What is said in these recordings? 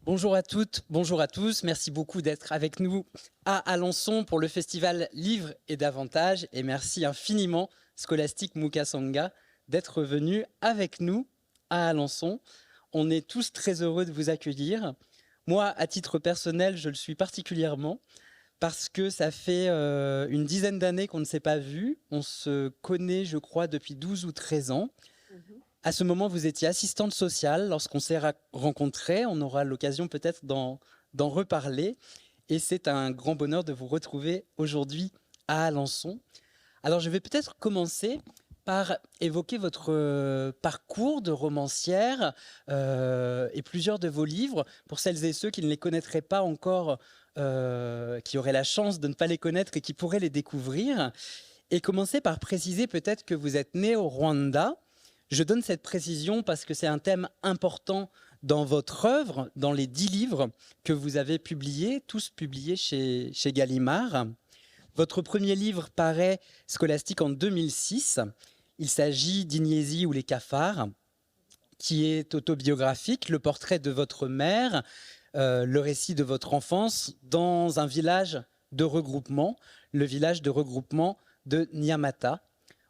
Bonjour à toutes, bonjour à tous. Merci beaucoup d'être avec nous à Alençon pour le festival Livres et davantage. Et merci infiniment, Scholastique Mukasonga, d'être venu avec nous à Alençon. On est tous très heureux de vous accueillir. Moi, à titre personnel, je le suis particulièrement parce que ça fait une dizaine d'années qu'on ne s'est pas vu. On se connaît, je crois, depuis 12 ou 13 ans. À ce moment, vous étiez assistante sociale lorsqu'on s'est rencontrés. On aura l'occasion peut-être d'en reparler. Et c'est un grand bonheur de vous retrouver aujourd'hui à Alençon. Alors, je vais peut-être commencer par évoquer votre parcours de romancière et plusieurs de vos livres. Pour celles et ceux qui ne les connaîtraient pas encore, qui auraient la chance de ne pas les connaître et qui pourraient les découvrir. Et commencer par préciser peut-être que vous êtes né au Rwanda. Je donne cette précision parce que c'est un thème important dans votre œuvre, dans les 10 livres que vous avez publiés, tous publiés chez Gallimard. Votre premier livre paraît Scholastique en 2006. Il s'agit d'Ignési ou les cafards, qui est autobiographique, le portrait de votre mère, le récit de votre enfance dans un village de regroupement, le village de regroupement de Nyamata,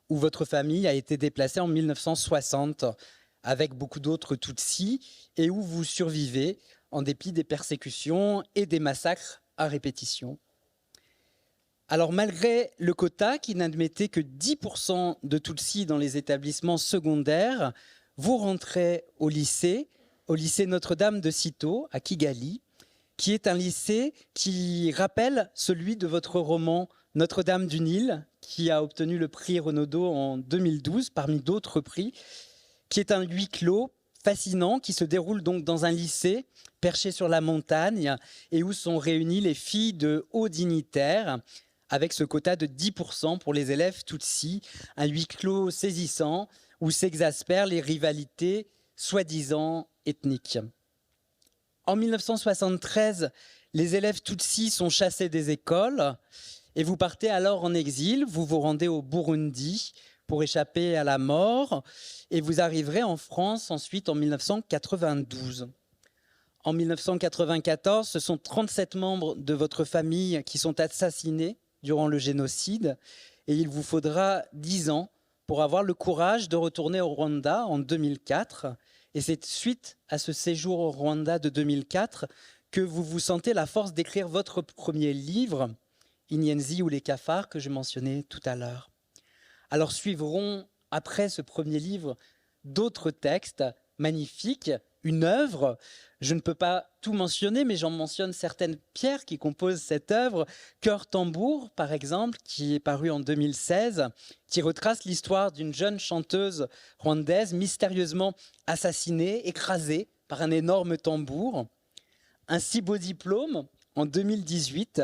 où votre famille a été déplacée en 1960 avec beaucoup d'autres Tutsis et où vous survivez en dépit des persécutions et des massacres à répétition. Alors malgré le quota qui n'admettait que 10% de Tutsis dans les établissements secondaires, vous rentrez au lycée Notre-Dame de Cîteaux à Kigali, qui est un lycée qui rappelle celui de votre roman Notre-Dame du Nil, qui a obtenu le prix Renaudot en 2012, parmi d'autres prix, qui est un huis clos fascinant, qui se déroule donc dans un lycée perché sur la montagne et où sont réunies les filles de hauts dignitaires, avec ce quota de 10% pour les élèves Tutsis, un huis clos saisissant où s'exaspèrent les rivalités soi-disant ethniques. En 1973, les élèves Tutsis sont chassés des écoles et vous partez alors en exil. Vous vous rendez au Burundi pour échapper à la mort et vous arriverez en France ensuite en 1992. En 1994, ce sont 37 membres de votre famille qui sont assassinés durant le génocide et il vous faudra 10 ans pour avoir le courage de retourner au Rwanda en 2004. Et c'est suite à ce séjour au Rwanda de 2004 que vous vous sentez la force d'écrire votre premier livre, Inyenzi ou les cafards, que je mentionnais tout à l'heure. Alors suivront, après ce premier livre, d'autres textes magnifiques, une œuvre. Je ne peux pas tout mentionner, mais j'en mentionne certaines pierres qui composent cette œuvre. Cœur tambour, par exemple, qui est paru en 2016, qui retrace l'histoire d'une jeune chanteuse rwandaise mystérieusement assassinée, écrasée par un énorme tambour. Un si beau diplôme, en 2018,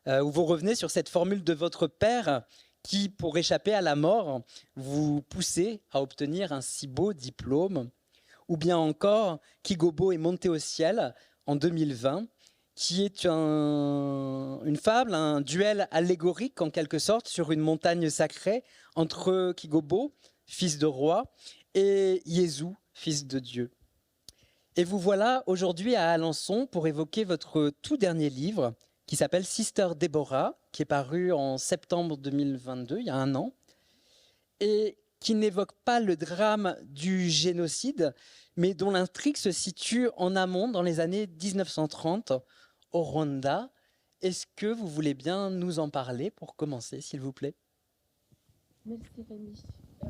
où vous revenez sur cette formule de votre père qui, pour échapper à la mort, vous poussait à obtenir un si beau diplôme. Ou bien encore Kigobo est monté au ciel en 2020, qui est une fable, un duel allégorique en quelque sorte sur une montagne sacrée entre Kigobo, fils de roi, et Jésus, fils de Dieu. Et vous voilà aujourd'hui à Alençon pour évoquer votre tout dernier livre qui s'appelle Sister Deborah, qui est paru en septembre 2022, il y a un an, et qui n'évoque pas le drame du génocide, mais dont l'intrigue se situe en amont dans les années 1930 au Rwanda. Est-ce que vous voulez bien nous en parler pour commencer, s'il vous plaît? Merci Rémi.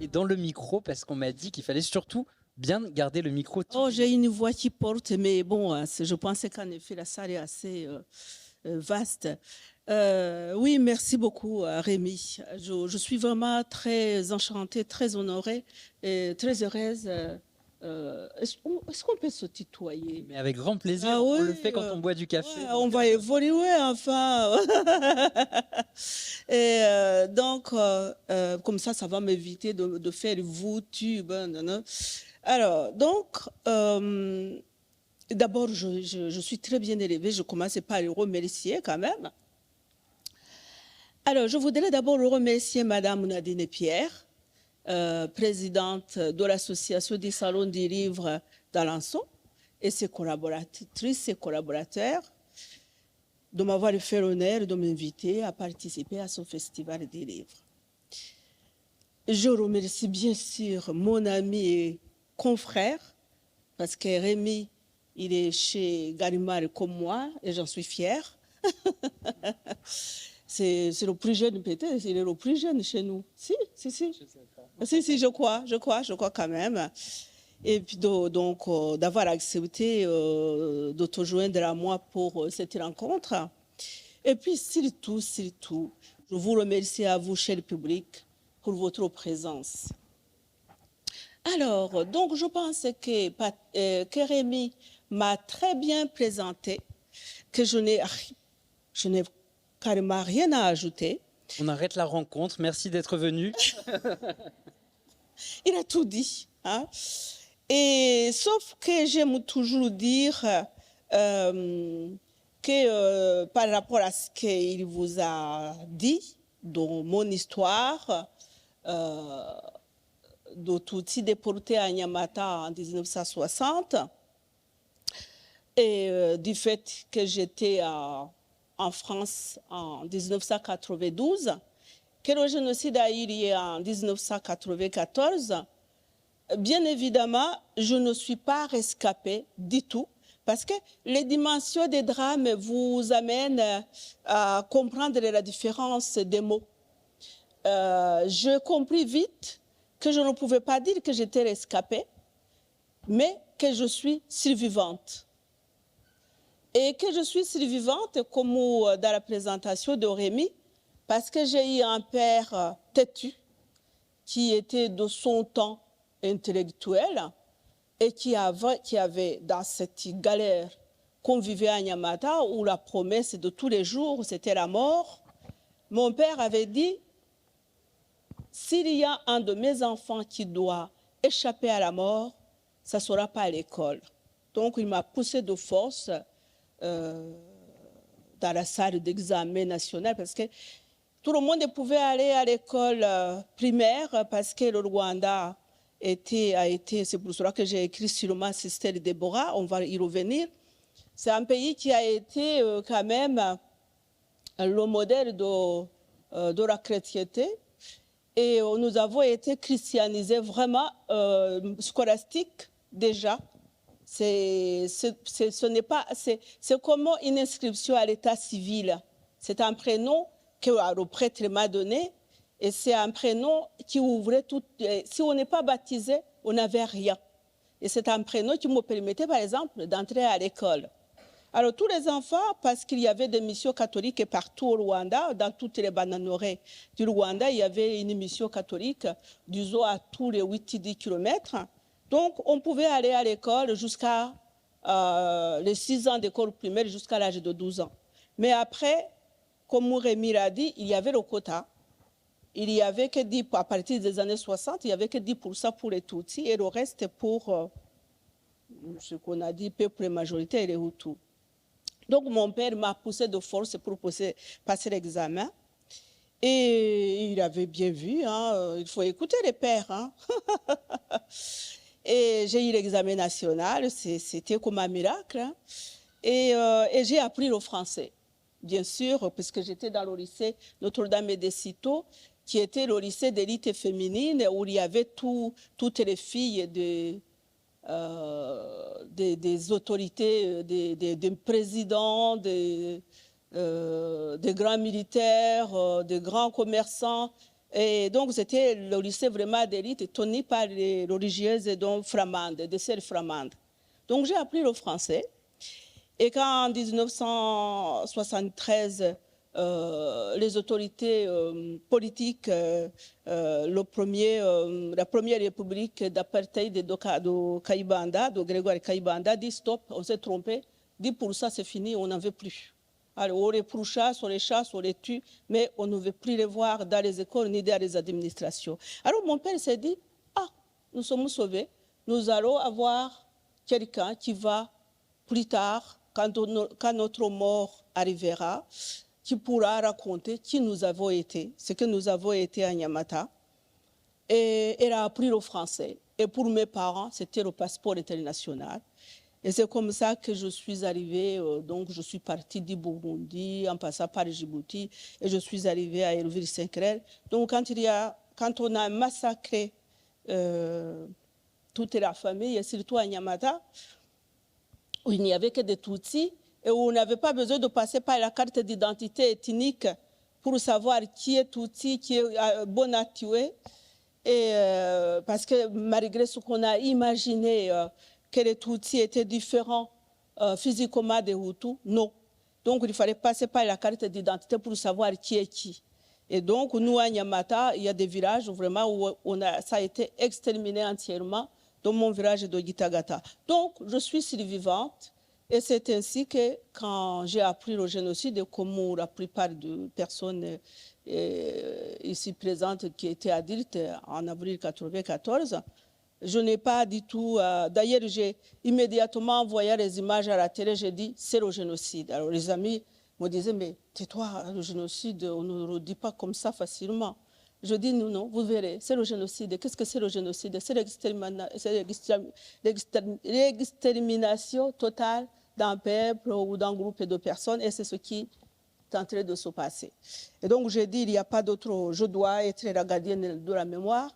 Et dans le micro, parce qu'on m'a dit qu'il fallait surtout bien garder le micro. Oh, j'ai une voix qui porte, mais bon, je pensais qu'en effet, la salle est assez vaste. Oui, merci beaucoup, Rémi. Je suis vraiment très enchantée, très honorée et très heureuse. Est-ce qu'on peut se tutoyer? Mais avec grand plaisir, Ah on oui, le fait quand on boit du café. ouais, on va évoluer, enfin. Et donc, comme ça va m'éviter de faire vous, tu, ben, non, non. Alors, donc, d'abord, je suis très bien élevée. Je commence par le remercier quand même. Alors, je voudrais d'abord remercier Madame Nadine Pierre, présidente de l'association des salons du livre d'Alençon, et ses collaboratrices et collaborateurs de m'avoir fait l'honneur de m'inviter à participer à ce festival des livres. Je remercie bien sûr mon ami et confrère, parce que Rémi, il est chez Gallimard comme moi, et j'en suis fière. C'est le plus jeune, peut-être, il est le plus jeune chez nous. Si. Si, je crois quand même. Et puis donc d'avoir accepté de te joindre à moi pour cette rencontre. Et puis surtout, je vous remercie à vous, cher public, pour votre présence. Alors, donc je pense que Rémi m'a très bien présenté, que je n'ai carrément rien à ajouter. On arrête la rencontre. Merci d'être venu. Il a tout dit. Hein? Et sauf que j'aime toujours dire que par rapport à ce qu'il vous a dit, dans mon histoire, de Tutsi déporté à Nyamata en 1960, et du fait que j'étais en France en 1992, que le génocide a eu lieu en 1994, bien évidemment, je ne suis pas rescapée du tout, parce que les dimensions des drames vous amènent à comprendre la différence des mots. J'ai compris vite que je ne pouvais pas dire que j'étais rescapée, mais que je suis survivante. Et que je suis survivante, comme dans la présentation de Rémi, parce que j'ai eu un père têtu, qui était de son temps intellectuel, et qui avait dans cette galère qu'on vivait à Nyamata, où la promesse de tous les jours, c'était la mort. Mon père avait dit, s'il y a un de mes enfants qui doit échapper à la mort, ça ne sera pas à l'école. Donc il m'a poussé de force dans la salle d'examen national, parce que tout le monde pouvait aller à l'école primaire, parce que le Rwanda a été, c'est pour cela que j'ai écrit sur ma Sister Déborah, on va y revenir. C'est un pays qui a été quand même le modèle de la chrétienté, et nous avons été christianisés vraiment scolastique déjà. C'est comme une inscription à l'état civil. C'est un prénom que le prêtre m'a donné, et c'est un prénom qui ouvrait tout. Si on n'est pas baptisé, on n'avait rien. Et c'est un prénom qui me permettait, par exemple, d'entrer à l'école. Alors, tous les enfants, parce qu'il y avait des missions catholiques partout au Rwanda, dans toutes les bananeraies du Rwanda, il y avait une mission catholique, disons, à tous les 8-10 kilomètres. Donc, on pouvait aller à l'école jusqu'à les 6 ans d'école primaire, jusqu'à l'âge de 12 ans. Mais après, comme Rémi l'a dit, il y avait le quota. Il y avait que 10, à partir des années 60, il n'y avait que 10% pour les Tutsis, et le reste pour ce qu'on a dit, peuple majoritaire et les Hutus. Donc, mon père m'a poussé de force pour passer l'examen. Et il avait bien vu, hein, il faut écouter les pères. Hein. Et j'ai eu l'examen national, c'était comme un miracle. Hein. Et j'ai appris le français, bien sûr, parce que j'étais dans le lycée Notre-Dame des Citeaux, qui était le lycée d'élite féminine, où il y avait toutes les filles des autorités, des présidents, des grands militaires, des grands commerçants. Et donc, c'était le lycée vraiment d'élite, tenu par les religieuses flamandes, des sœurs flamandes. Donc, j'ai appris le français. Et quand en 1973, les autorités politiques, la première république d'apartheid de Kayibanda, de Grégoire Kayibanda, dit stop, on s'est trompé, 10% c'est fini, on n'en veut plus. Alors on les chasse, on les tue, mais on ne veut plus les voir dans les écoles ni dans les administrations. Alors mon père s'est dit, ah, nous sommes sauvés, nous allons avoir quelqu'un qui va plus tard, quand notre mort arrivera, qui pourra raconter qui nous avons été, ce que nous avons été à Nyamata. Et elle a appris le français. Et pour mes parents, c'était le passeport international. Et c'est comme ça que je suis arrivée, donc je suis partie du Burundi, en passant par Djibouti, et je suis arrivée à Elvire-Saint-Clair. Donc quand on a massacré toute la famille, et surtout à Nyamata, où il n'y avait que des Tutsis, et où on n'avait pas besoin de passer par la carte d'identité ethnique pour savoir qui est Tutsi, qui est bon à tuer. Et parce que malgré ce qu'on a imaginé, que les Tutsis étaient différents physiquement des Hutus, non. Donc il fallait passer par la carte d'identité pour savoir qui est qui. Et donc nous à Nyamata, il y a des villages où vraiment où ça a été exterminé entièrement, dans mon village de Gitagata. Donc je suis survivante. Et c'est ainsi que quand j'ai appris le génocide, comme la plupart des personnes ici présentes qui étaient adultes en avril 1994, je n'ai pas du tout... D'ailleurs, j'ai immédiatement envoyé les images à la télé, j'ai dit, c'est le génocide. Alors les amis me disaient, mais tais-toi, le génocide, on ne le dit pas comme ça facilement. Je dis, non, non, vous verrez, c'est le génocide. Qu'est-ce que c'est le génocide? C'est l'extermination totale d'un peuple ou d'un groupe de personnes, et c'est ce qui est en train de se passer. Et donc, j'ai dit, il n'y a pas d'autre, je dois être la gardienne de la mémoire.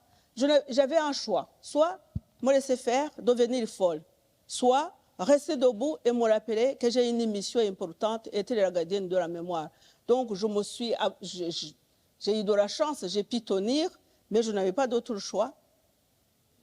J'avais un choix, soit me laisser faire, devenir folle, soit rester debout et me rappeler que j'ai une mission importante, être la gardienne de la mémoire. Donc, j'ai eu de la chance, j'ai pu tenir, mais je n'avais pas d'autre choix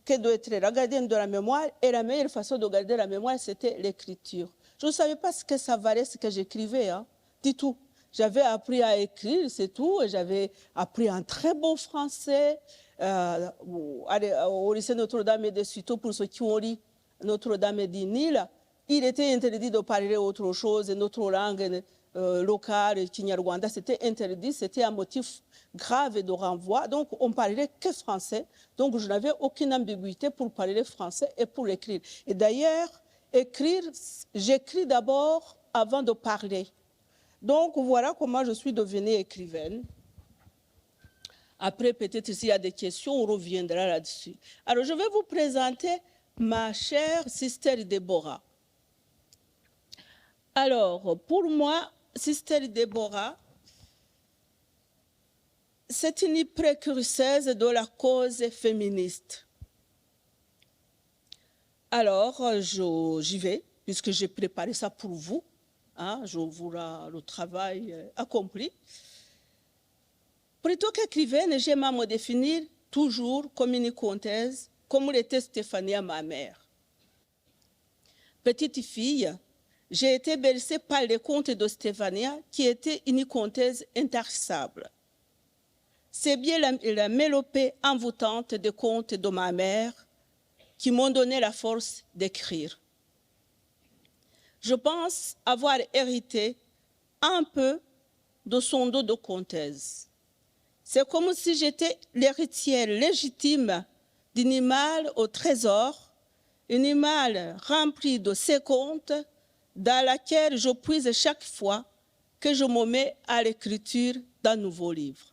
que d'être la gardienne de la mémoire. Et la meilleure façon de garder la mémoire, c'était l'écriture. Je ne savais pas ce que ça valait, ce que j'écrivais, hein, du tout. J'avais appris à écrire, c'est tout. J'avais appris un très bon français au lycée Notre-Dame de Citeaux, pour ceux qui ont lu Notre-Dame du Nil. Il était interdit de parler autre chose, notre langue locale, Kinyarwanda, c'était interdit, c'était un motif grave de renvoi. Donc, on ne parlait que français. Donc, je n'avais aucune ambiguïté pour parler français et pour écrire. Et d'ailleurs, écrire, j'écris d'abord avant de parler. Donc, voilà comment je suis devenue écrivaine. Après, peut-être s'il y a des questions, on reviendra là-dessus. Alors, je vais vous présenter ma chère Sister Déborah. Alors, pour moi, Sister Déborah, c'est une précurseuse de la cause féministe. Alors, j'y vais, puisque j'ai préparé ça pour vous. Hein, je vous le travail accompli. Plutôt qu'écrivaine, j'aime à me définir toujours comme une conteuse, comme l'était Stéphania, ma mère. Petite fille, j'ai été bercée par les contes de Stéphania, qui était une conteuse intarissable. C'est bien la mélopée envoûtante des contes de ma mère qui m'ont donné la force d'écrire. Je pense avoir hérité un peu de son dos de conteuse. C'est comme si j'étais l'héritière légitime d'une image au trésor, une image remplie de ses contes dans laquelle je puise chaque fois que je me mets à l'écriture d'un nouveau livre.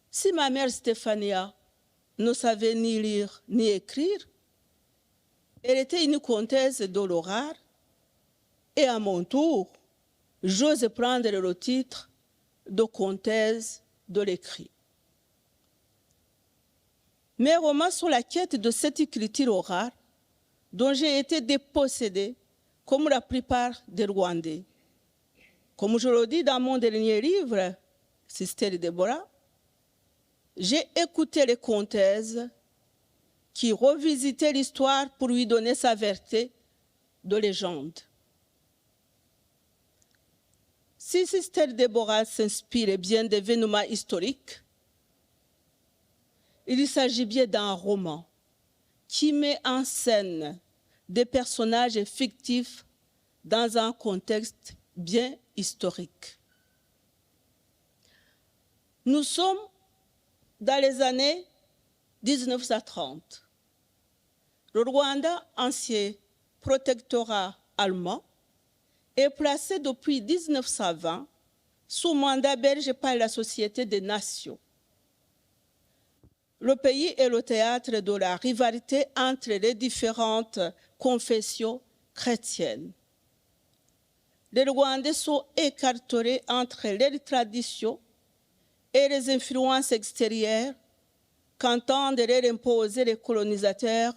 Si ma mère Stéphania ne savait ni lire ni écrire, elle était une conteuse de l'oral, et à mon tour, j'ose prendre le titre de conteuse de l'écrit. Mes romans sont la quête de cette écriture orale dont j'ai été dépossédée, comme la plupart des Rwandais. Comme je le dis dans mon dernier livre, Sister Déborah, j'ai écouté les conteuses qui revisitaient l'histoire pour lui donner sa vérité de légende. Si Sister Déborah s'inspire bien d'événements historiques, il s'agit bien d'un roman qui met en scène des personnages fictifs dans un contexte bien historique. Nous sommes dans les années 1930. Le Rwanda, ancien protectorat allemand, est placé depuis 1920 sous mandat belge par la Société des Nations. Le pays est le théâtre de la rivalité entre les différentes confessions chrétiennes. Les Rwandais sont écartelés entre leurs traditions et les influences extérieures qu'entendent leur imposer les colonisateurs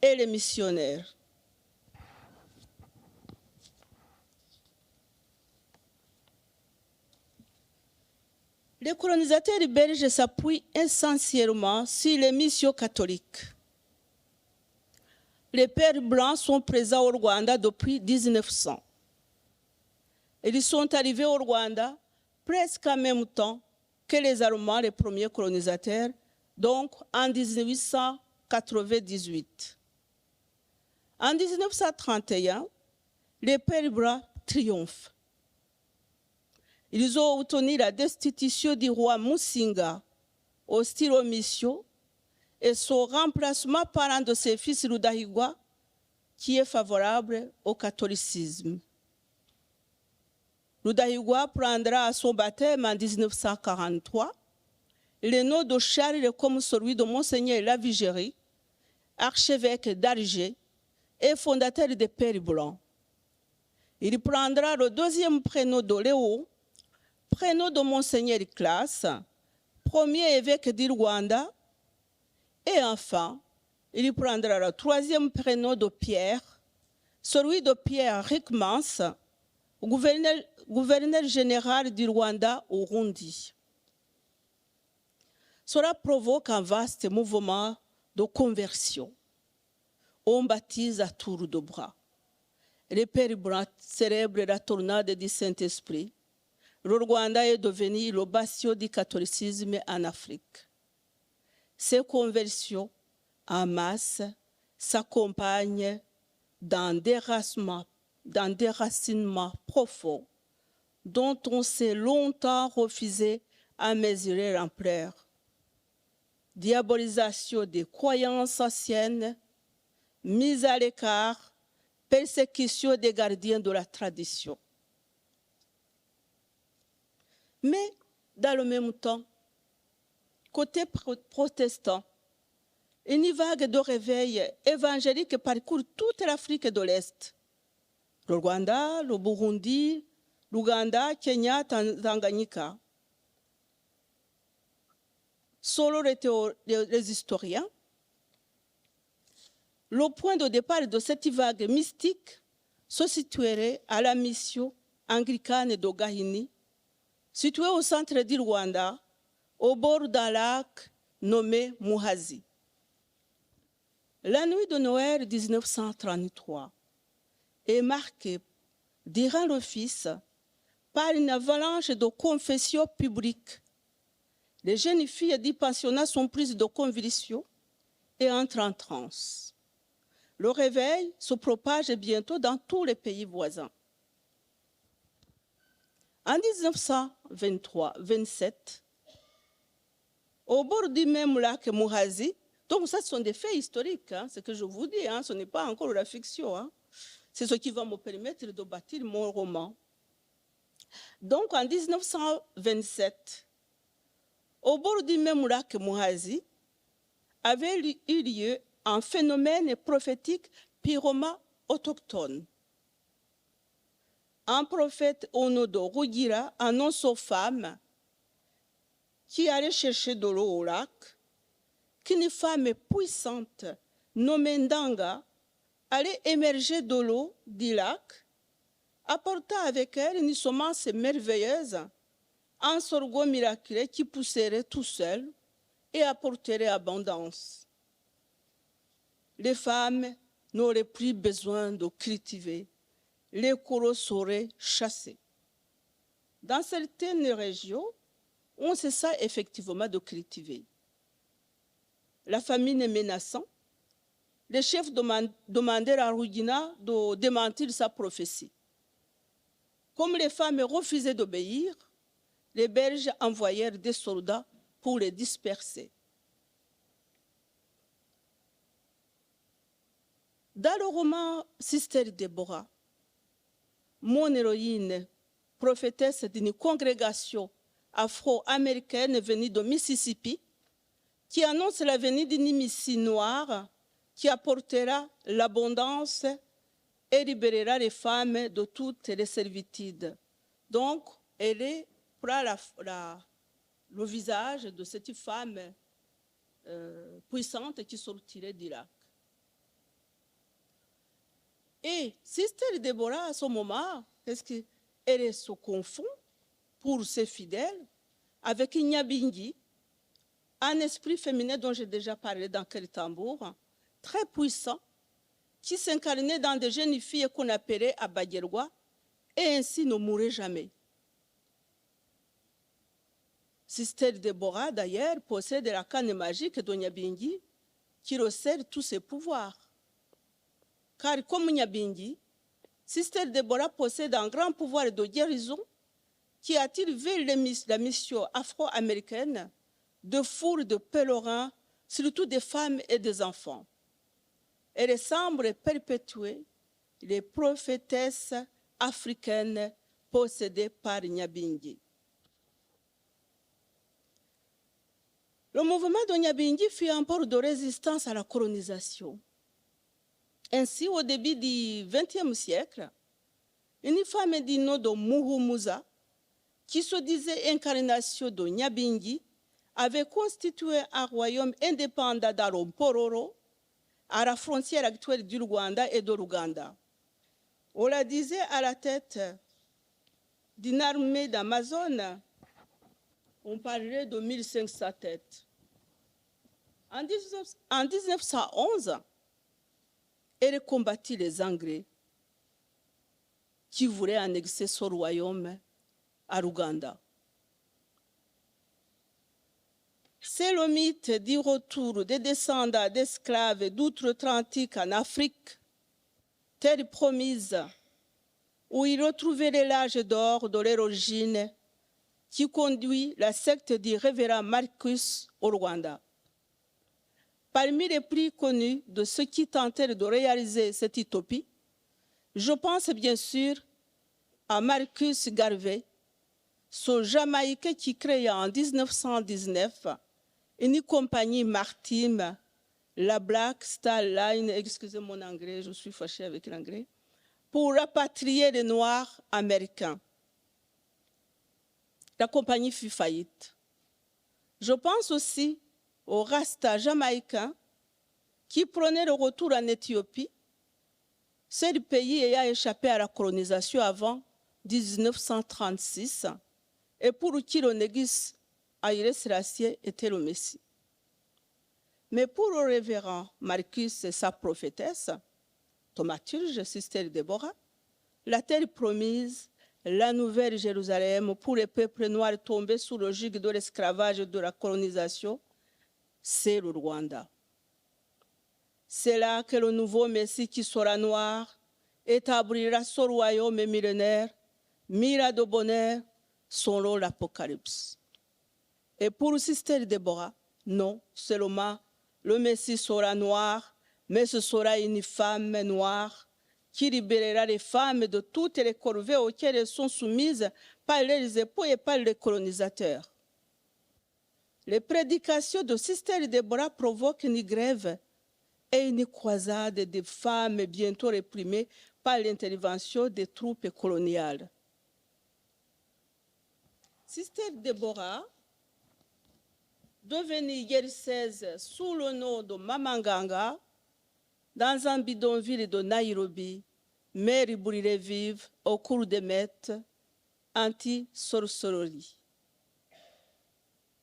et les missionnaires. Les colonisateurs belges s'appuient essentiellement sur les missions catholiques. Les Pères blancs sont présents au Rwanda depuis 1900. Ils sont arrivés au Rwanda presque en même temps que les Allemands, les premiers colonisateurs, donc en 1898. En 1931, les Pères blancs triomphent. Ils ont obtenu la destitution du roi Musinga, hostile aux missions, et son remplacement par un de ses fils, Rudahigwa, qui est favorable au catholicisme. Rudahigwa prendra à son baptême en 1943 le nom de Charles comme celui de Monseigneur Lavigérie, archevêque d'Alger et fondateur des Pères blancs. Il prendra le deuxième prénom de Léo, prénom de Monseigneur Classe, premier évêque du Rwanda, et enfin, il prendra le troisième prénom de Pierre, celui de Pierre Rickmans, gouverneur général du Rwanda au Burundi. Cela provoque un vaste mouvement de conversion. On baptise à tour de bras. Les Pères blancs célèbrent la tornade du Saint-Esprit. Le Rwanda est devenu le bastion du catholicisme en Afrique. Ces conversions en masse s'accompagnent d'un déracinement profond dont on s'est longtemps refusé à mesurer l'ampleur. Diabolisation des croyances anciennes, mise à l'écart, persécution des gardiens de la tradition. Mais dans le même temps, côté protestant, une vague de réveil évangélique parcourt toute l'Afrique de l'Est. Le Rwanda, le Burundi, l'Ouganda, Kenya, Tanganyika. Selon les historiens, le point de départ de cette vague mystique se situerait à la mission anglicane de Gahini, située au centre du Rwanda, au bord d'un lac nommé Muhazi. La nuit de Noël 1933 est marquée, durant l'office, par une avalanche de confessions publiques. Les jeunes filles du pensionnat sont prises de convulsions et entrent en transe. Le réveil se propage bientôt dans tous les pays voisins. En 1923-27, au bord du même lac Muhazi, donc ça, ce sont des faits historiques, hein, ce que je vous dis, hein, ce n'est pas encore la fiction. Hein. C'est ce qui va me permettre de bâtir mon roman. Donc en 1927, au bord du même lac Muhazi, avait eu lieu un phénomène prophétique pyroma autochtone. Un prophète au nom de Rugira annonce aux femmes qui allaient chercher de l'eau au lac qu'une femme puissante nommée Ndanga allait émerger de l'eau du lac, apportant avec elle une semence merveilleuse, un sorgho miraculeux qui pousserait tout seul et apporterait abondance. Les femmes n'auraient plus besoin de cultiver, les coraux seraient chassés. Dans certaines régions, on cessa effectivement de cultiver. La famine menaçant, les chefs demandèrent à Rugina de démentir sa prophétie. Comme les femmes refusaient d'obéir, les Belges envoyèrent des soldats pour les disperser. Dans le roman Sister Deborah, mon héroïne, prophétesse d'une congrégation afro-américaine venue de Mississippi, qui annonce la venue d'une Messie noire qui apportera l'abondance et libérera les femmes de toutes les servitudes. Donc, elle prend le visage de cette femme puissante qui sortirait d'Irak. Et Sister Deborah, à ce moment, qu'est-ce qu'elle se confond pour ses fidèles avec Nyabingi, un esprit féminin dont j'ai déjà parlé dans Quel Tambour, très puissant, qui s'incarnait dans des jeunes filles qu'on appelait Abagerwa et ainsi ne mourrait jamais. Sister Deborah, d'ailleurs, possède la canne magique de Nyabingi qui resserre tous ses pouvoirs. Car comme Nyabingi, Sister Deborah possède un grand pouvoir de guérison qui attire vers la mission afro-américaine de foule de pèlerins, surtout des femmes et des enfants. Elle semble perpétuer les prophétesses africaines possédées par Nyabingi. Le mouvement de Nyabingi fut un port de résistance à la colonisation. Ainsi, au début du XXe siècle, une femme du nom de Muhumuza, qui se disait incarnation de Nyabingi, avait constitué un royaume indépendant d'Arompororo, à la frontière actuelle du Rwanda et de l'Ouganda. On la disait à la tête d'une armée d'Amazone, on parlait de 1500 têtes. En 1911, elle combattit les Anglais qui voulaient annexer ce royaume à l'Ouganda. C'est le mythe du retour des descendants d'esclaves d'outre-Atlantique en Afrique, terre promise, où ils retrouvaient l'âge d'or de leur origine, qui conduit la secte du révérend Marcus au Rwanda. Parmi les plus connus de ceux qui tentèrent de réaliser cette utopie, je pense bien sûr à Marcus Garvey, ce Jamaïcain qui créa en 1919 une compagnie maritime, la Black Star Line, excusez mon anglais, je suis fâchée avec l'anglais, pour rapatrier les Noirs américains. La compagnie fut faillite. Je pense aussi aux Rasta jamaïcains qui prenaient le retour en Éthiopie, c'est le pays ayant échappé à la colonisation avant 1936 et pour qui le négus Haïlé Sélassié était le Messie. Mais pour le révérend Marcus et sa prophétesse, thaumaturge, Sister Deborah, la terre promise, la nouvelle Jérusalem pour les peuples noirs tombés sous le joug de l'esclavage et de la colonisation, c'est le Rwanda. C'est là que le nouveau Messie qui sera noir établira ce royaume millénaire, mira de bonheur, selon l'Apocalypse. Et pour Sister Deborah, non seulement le Messie sera noir, mais ce sera une femme noire qui libérera les femmes de toutes les corvées auxquelles elles sont soumises par leurs époux et par les colonisateurs. Les prédications de Sister Deborah provoquent une grève et une croisade de femmes bientôt réprimées par l'intervention des troupes coloniales. Sister Deborah, devenue guérisseuse sous le nom de Mamanganga, dans un bidonville de Nairobi, Mary brûlait vive au cours des mètres anti-sorcellerie.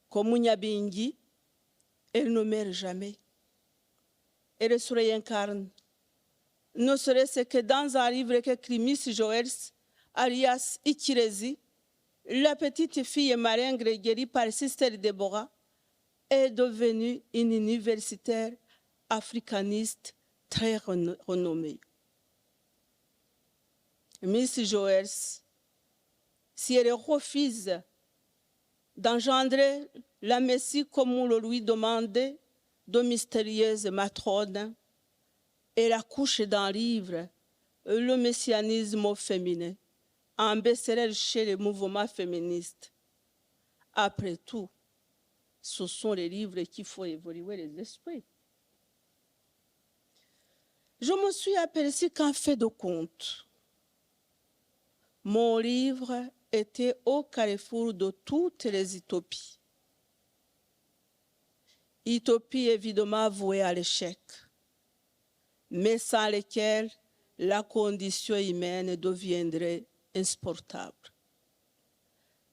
Comme Nyabingi, elle ne meurt jamais. Elle se réincarne, ne serait-ce que dans un livre qu'écrit Miss Joels, alias Ikirezi, la petite fille maringre guérie par Sister Deborah, est devenue une universitaire africaniste très renommée. Miss Joels, si elle refuse d'engendrer la Messie comme on le lui demandait, de mystérieuses matrones, elle accouche d'un livre, le messianisme au féminin, un best-seller chez les mouvements féministes. Après tout, ce sont les livres qui font évoluer les esprits. Je me suis aperçue qu'en fait de compte, mon livre était au carrefour de toutes les utopies. Utopie évidemment vouée à l'échec, mais sans lesquelles la condition humaine deviendrait insupportable.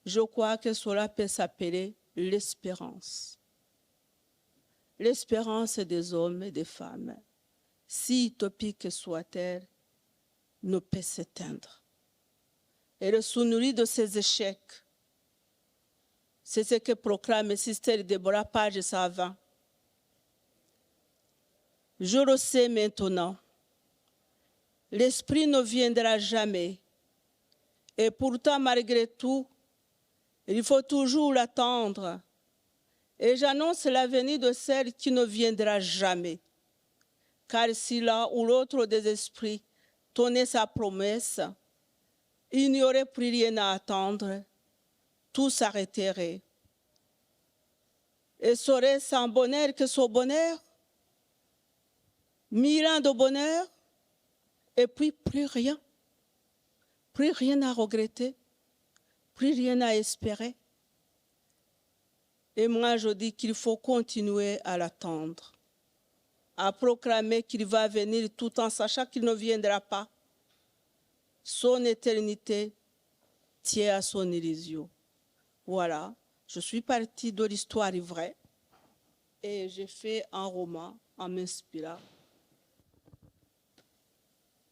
Je crois que cela peut s'appeler l'espérance. L'espérance des hommes et des femmes, si utopique soit-elle, ne peut s'éteindre. Elle se nourrit de ses échecs. C'est ce que proclame Sister Deborah page 120. Je le sais maintenant. L'esprit ne viendra jamais. Et pourtant, malgré tout, il faut toujours l'attendre. Et j'annonce la venue de celle qui ne viendra jamais. Car si l'un ou l'autre des esprits tenait sa promesse, il n'y aurait plus rien à attendre. Tout s'arrêterait. Et serait-ce un bonheur que ce bonheur? 1000 ans de bonheur, et puis plus rien. Plus rien à regretter, plus rien à espérer. Et moi, je dis qu'il faut continuer à l'attendre, à proclamer qu'il va venir tout en sachant qu'il ne viendra pas. Son éternité tient à son illusion. Voilà, je suis partie de l'histoire vraie et j'ai fait un roman en m'inspirant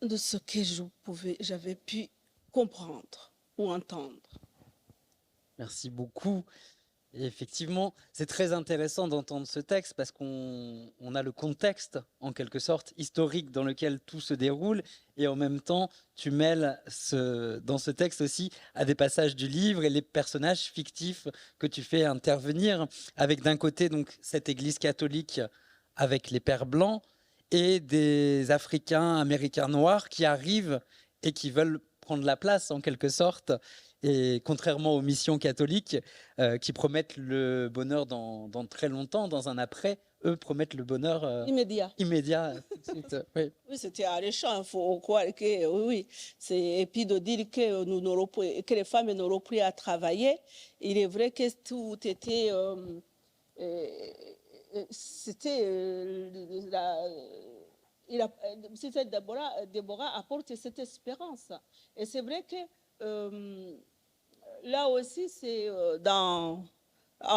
de ce que j'avais pu comprendre ou entendre. Merci beaucoup. Et effectivement, c'est très intéressant d'entendre ce texte parce qu'on a le contexte, en quelque sorte, historique dans lequel tout se déroule. Et en même temps, tu mêles dans ce texte aussi à des passages du livre et les personnages fictifs que tu fais intervenir avec d'un côté donc cette église catholique avec les pères blancs et des Africains, Américains noirs qui arrivent et qui veulent prendre la place en quelque sorte. Et contrairement aux missions catholiques qui promettent le bonheur dans très longtemps, dans un après, eux promettent le bonheur immédiat tout de suite. Oui, oui, c'était alléchant, il faut croire que oui. Et puis de dire que les femmes n'auront plus à travailler, il est vrai que tout était... Déborah apporte cette espérance. Et c'est vrai que là aussi, c'est en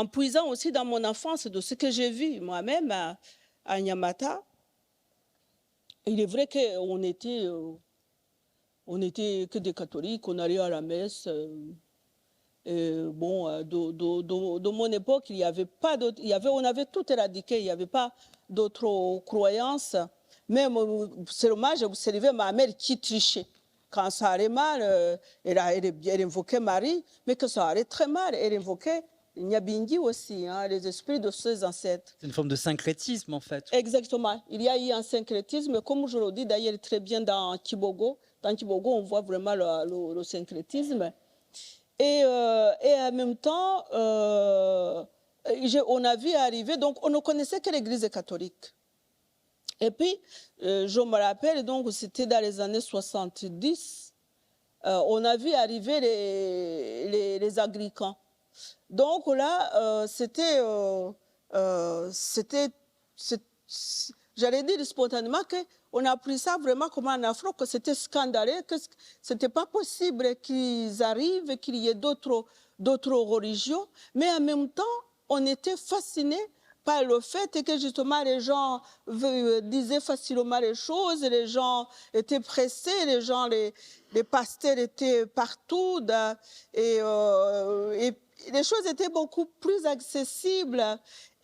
puisant aussi dans mon enfance de ce que j'ai vu moi-même à Nyamata. Il est vrai qu'on était que des catholiques, on allait à la messe. Bon, de mon époque, il y avait pas d'autres, on avait tout éradiqué, il n'y avait pas d'autres croyances. Même, c'est dommage, vous observez ma mère qui trichait. Quand ça allait mal, elle invoquait Marie, mais que ça allait très mal, elle invoquait Nyabingi aussi, hein, les esprits de ses ancêtres. C'est une forme de syncrétisme, en fait. Exactement. Il y a eu un syncrétisme, comme je le dis d'ailleurs très bien dans Kibogo. Dans Kibogo, on voit vraiment le syncrétisme. Et en même temps, on a vu arriver, donc on ne connaissait que l'Église catholique. Et puis, je me rappelle, donc c'était dans les années 70, on a vu arriver les Anglicans. Donc là, j'allais dire spontanément qu'on a pris ça vraiment comme un affront, que c'était scandaleux, que ce n'était pas possible qu'ils arrivent, qu'il y ait d'autres religions, mais en même temps, on était fascinés par le fait que justement les gens disaient facilement les choses, les gens étaient pressés, les pasteurs étaient partout, et les choses étaient beaucoup plus accessibles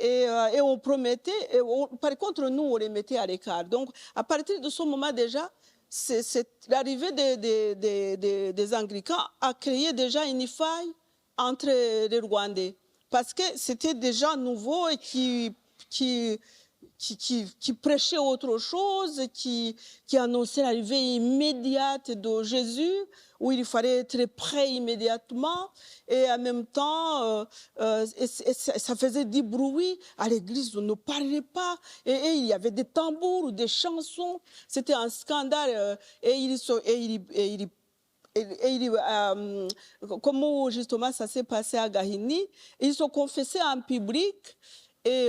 et on promettait, par contre nous on les mettait à l'écart. Donc à partir de ce moment déjà, l'arrivée des Anglicans a créé déjà une faille entre les Rwandais. Parce que c'était déjà nouveau et qui qui prêchait autre chose, qui annonçait l'arrivée immédiate de Jésus, où il fallait être prêt immédiatement, et en même temps, ça faisait du bruit à l'église, on ne parlait pas, et il y avait des tambours, des chansons, c'était un scandale, comment justement ça s'est passé à Gahini, ils se confessaient en public, et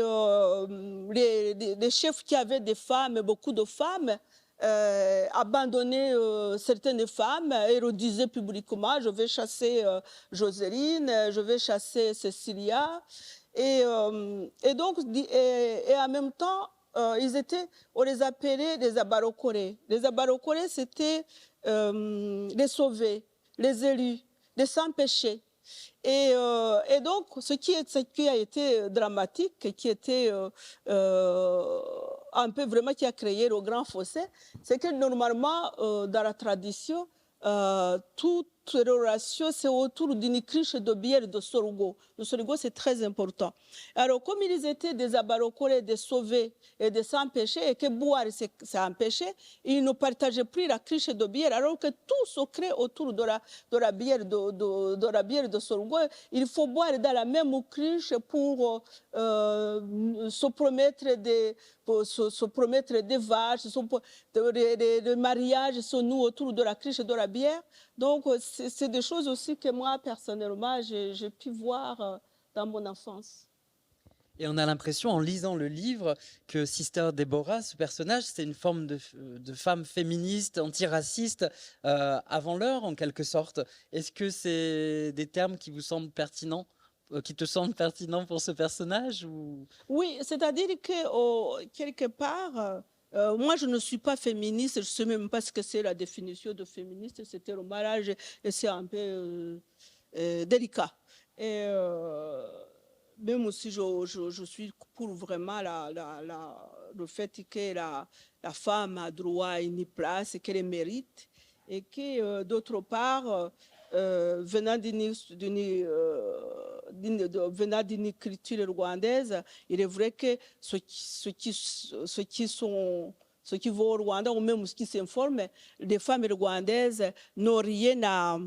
les chefs qui avaient des femmes, beaucoup de femmes, abandonnaient certaines femmes et redisaient publiquement: je vais chasser Joséline, je vais chasser Cécilia. Et donc, et en même temps, on les appelait les abarocorés. Les abarocorés, c'était les sauvés, les élus, les sans-péché. Et donc, ce qui a été dramatique, et qui était un peu vraiment qui a créé le grand fossé, c'est que normalement, dans la tradition, toute relation, c'est autour d'une cruche de bière de sorgho. Le sorgho, c'est très important. Alors, comme ils étaient des abarocorés, des sauvés et des sans-péché, et que boire, c'est un péché, ils ne partageaient plus la cruche de bière, alors que tout se crée autour de la bière de sorgho. Il faut boire dans la même cruche pour se promettre des vaches, des mariages sont nous autour de la cruche de la bière. Donc, c'est des choses aussi que moi, personnellement, j'ai pu voir dans mon enfance. Et on a l'impression, en lisant le livre, que Sister Deborah, ce personnage, c'est une forme de femme féministe, antiraciste, avant l'heure, en quelque sorte. Est-ce que c'est des termes qui vous semblent pertinents, qui te semblent pertinents pour ce personnage ou... Oui, c'est-à-dire que quelque part, moi, je ne suis pas féministe, je ne sais même pas ce que c'est la définition de féministe, c'était le mariage, et c'est un peu délicat. Et même aussi, je suis pour vraiment le fait que la femme a droit à une place et qu'elle mérite, et que d'autre part, venant d'une culture rwandaise, il est vrai que ceux qui vont au Rwanda, ou même ceux qui s'informent, les femmes rwandaises n'ont rien à...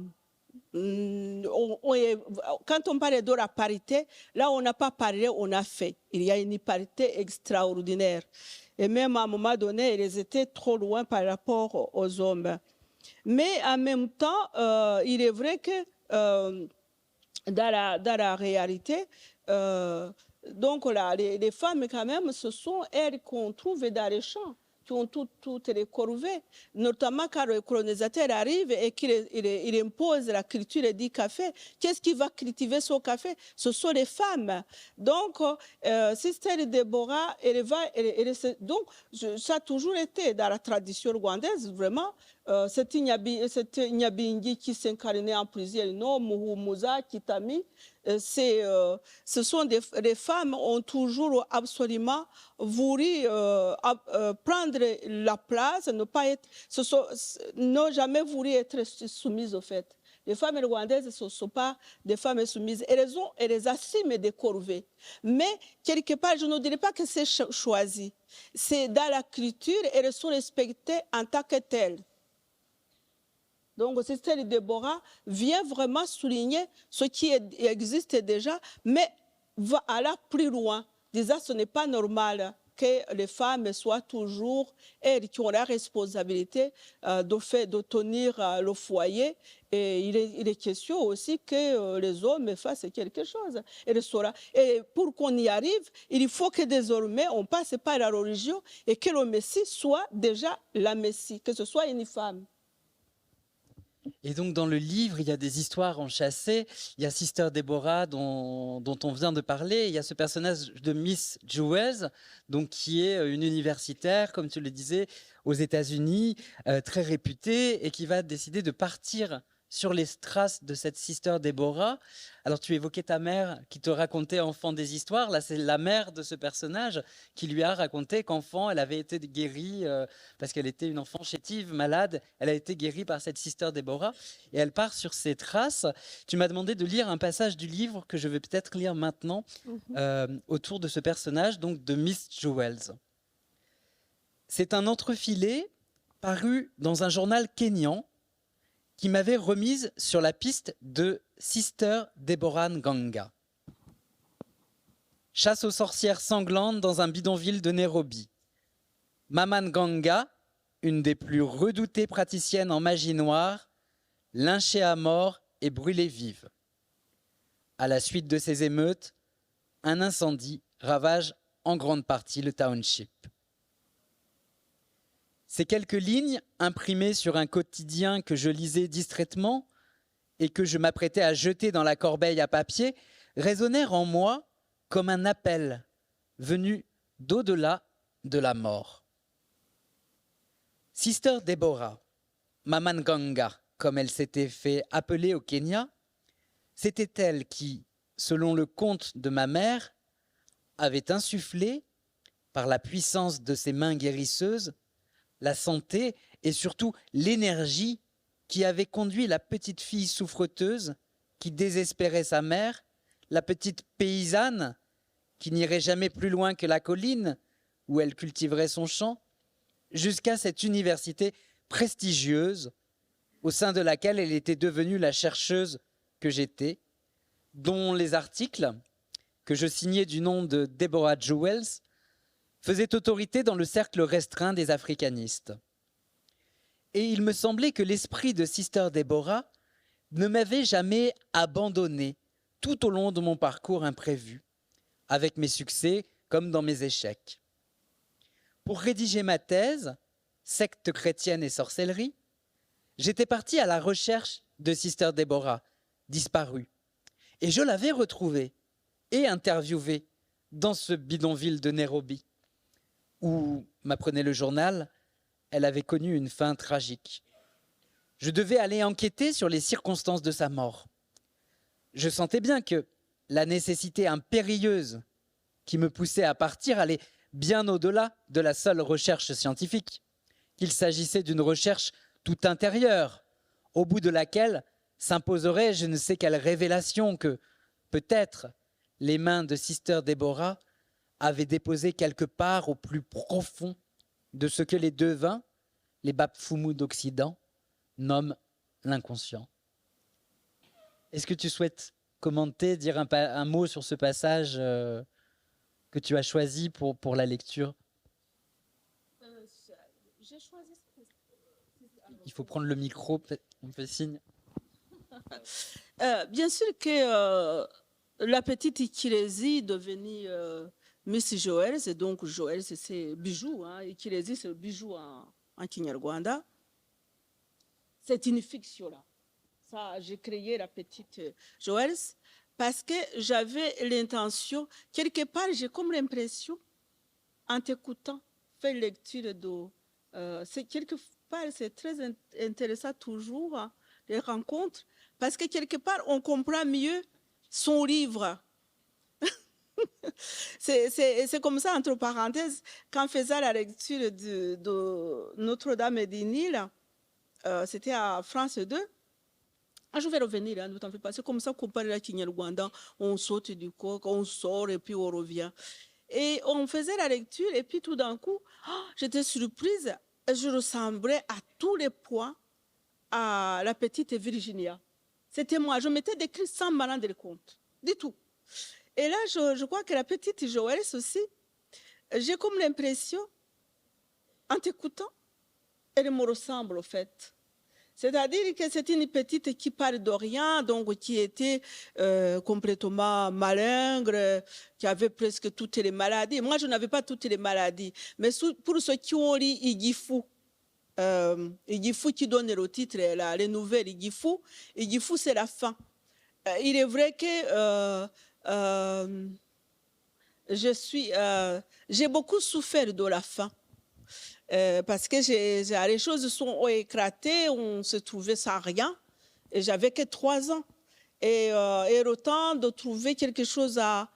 Quand on parle de la parité, là, on n'a pas parlé, on a fait. Il y a une parité extraordinaire. Et même à un moment donné, elles étaient trop loin par rapport aux hommes. Mais en même temps, il est vrai que dans la réalité, donc les femmes, quand même, ce sont elles qu'on trouve dans les champs, qui ont toutes les corvées, notamment quand le colonisateur arrive et qu'il impose la culture du café. Qu'est-ce qui va cultiver ce café? Ce sont les femmes. Donc, Sister Deborah, donc, ça a toujours été dans la tradition rwandaise, vraiment. C'est Nyabingi qui s'incarnait en plusieurs noms, Muhumuza, Kitami. Ce sont des femmes ont toujours absolument voulu prendre la place, n'ont jamais voulu être soumises au fait. Les femmes rwandaises ne sont pas des femmes soumises. Elles assument des corvées. Mais quelque part, je ne dirais pas que c'est choisi. C'est dans la culture, elles sont respectées en tant que telles. Donc, Sister Deborah vient vraiment souligner ce qui existe déjà, mais va aller plus loin. Disant que ce n'est pas normal que les femmes soient toujours elles qui ont la responsabilité de tenir le foyer. Et il est question aussi que les hommes fassent quelque chose. Et pour qu'on y arrive, il faut que désormais on passe par la religion et que le Messie soit déjà la Messie, que ce soit une femme. Et donc, dans le livre, il y a des histoires enchâssées. Il y a Sister Deborah dont on vient de parler. Il y a ce personnage de Miss Jewels, donc, qui est une universitaire, comme tu le disais, aux États-Unis, très réputée, et qui va décider de partir sur les traces de cette Sister Deborah. Alors, tu évoquais ta mère qui te racontait enfant des histoires. Là, c'est la mère de ce personnage qui lui a raconté qu'enfant, elle avait été guérie parce qu'elle était une enfant chétive, malade. Elle a été guérie par cette Sister Deborah et elle part sur ses traces. Tu m'as demandé de lire un passage du livre que je vais peut-être lire maintenant autour de ce personnage, donc de Miss Jewels. C'est un entrefilet paru dans un journal kényan qui m'avait remise sur la piste de Sister Deborah Nganga. Chasse aux sorcières sanglantes dans un bidonville de Nairobi. Mama Nganga, une des plus redoutées praticiennes en magie noire, lynchée à mort et brûlée vive. À la suite de ces émeutes, un incendie ravage en grande partie le township. Ces quelques lignes, imprimées sur un quotidien que je lisais distraitement et que je m'apprêtais à jeter dans la corbeille à papier, résonnèrent en moi comme un appel venu d'au-delà de la mort. Sister Deborah, Mama Nganga, comme elle s'était fait appeler au Kenya, c'était elle qui, selon le conte de ma mère, avait insufflé, par la puissance de ses mains guérisseuses, la santé et surtout l'énergie qui avait conduit la petite fille souffreteuse qui désespérait sa mère, la petite paysanne qui n'irait jamais plus loin que la colline où elle cultiverait son champ, jusqu'à cette université prestigieuse au sein de laquelle elle était devenue la chercheuse que j'étais, dont les articles, que je signais du nom de Deborah Jewels, faisaient autorité dans le cercle restreint des africanistes. Et il me semblait que l'esprit de Sister Deborah ne m'avait jamais abandonné tout au long de mon parcours imprévu, avec mes succès comme dans mes échecs. Pour rédiger ma thèse, secte chrétienne et sorcellerie, j'étais parti à la recherche de Sister Deborah, disparue. Et je l'avais retrouvée et interviewée dans ce bidonville de Nairobi, où, m'apprenait le journal, elle avait connu une fin tragique. Je devais aller enquêter sur les circonstances de sa mort. Je sentais bien que la nécessité impérieuse qui me poussait à partir allait bien au-delà de la seule recherche scientifique, qu'il s'agissait d'une recherche tout intérieure, au bout de laquelle s'imposerait je ne sais quelle révélation que, peut-être, les mains de Sister Deborah avaient déposé quelque part au plus profond de ce que les devins, les Bapfumu d'Occident, nomment l'inconscient. Est-ce que tu souhaites commenter, dire un mot sur ce passage que tu as choisi pour la lecture? J'ai choisi... Il faut prendre le micro, peut-être on me fait signe. Bien sûr que la petite Ikirezi devenue Miss Joël, et donc Joël c'est bijou, hein, Ikirezi c'est le bijou en Kinyarwanda. C'est une fiction là. Ça, j'ai créé la petite Joël parce que j'avais l'intention, quelque part j'ai comme l'impression, en t'écoutant, faire lecture de... c'est quelque part, c'est très intéressant toujours, hein, les rencontres, parce que quelque part, on comprend mieux son livre. C'est comme ça, entre parenthèses, qu'en faisant la lecture de Notre-Dame et du Nil, c'était à France 2. Ah, je vais revenir, hein, ne t'en fais pas. C'est comme ça qu'on parle à Kinyarwanda, on saute du coq, on sort et puis on revient. Et on faisait la lecture et puis tout d'un coup, j'étais surprise, je ressemblais à tous les points à la petite Virginia. C'était moi, je m'étais décrit sans m'en rendre compte, du tout. Et là, je crois que la petite Joël aussi, j'ai comme l'impression, en t'écoutant, elle me ressemble au fait. C'est-à-dire que c'est une petite qui parle de rien, donc qui était complètement malingre, qui avait presque toutes les maladies. Moi, je n'avais pas toutes les maladies. Mais pour ceux qui ont lu Igifu, Igifu qui donne le titre, les nouvelles Igifu, Igifu c'est la fin. Il est vrai que j'ai beaucoup souffert de la fin. Parce que les choses sont éclatées, on se trouvait sans rien, et j'avais que 3 ans. Et le temps de trouver quelque chose de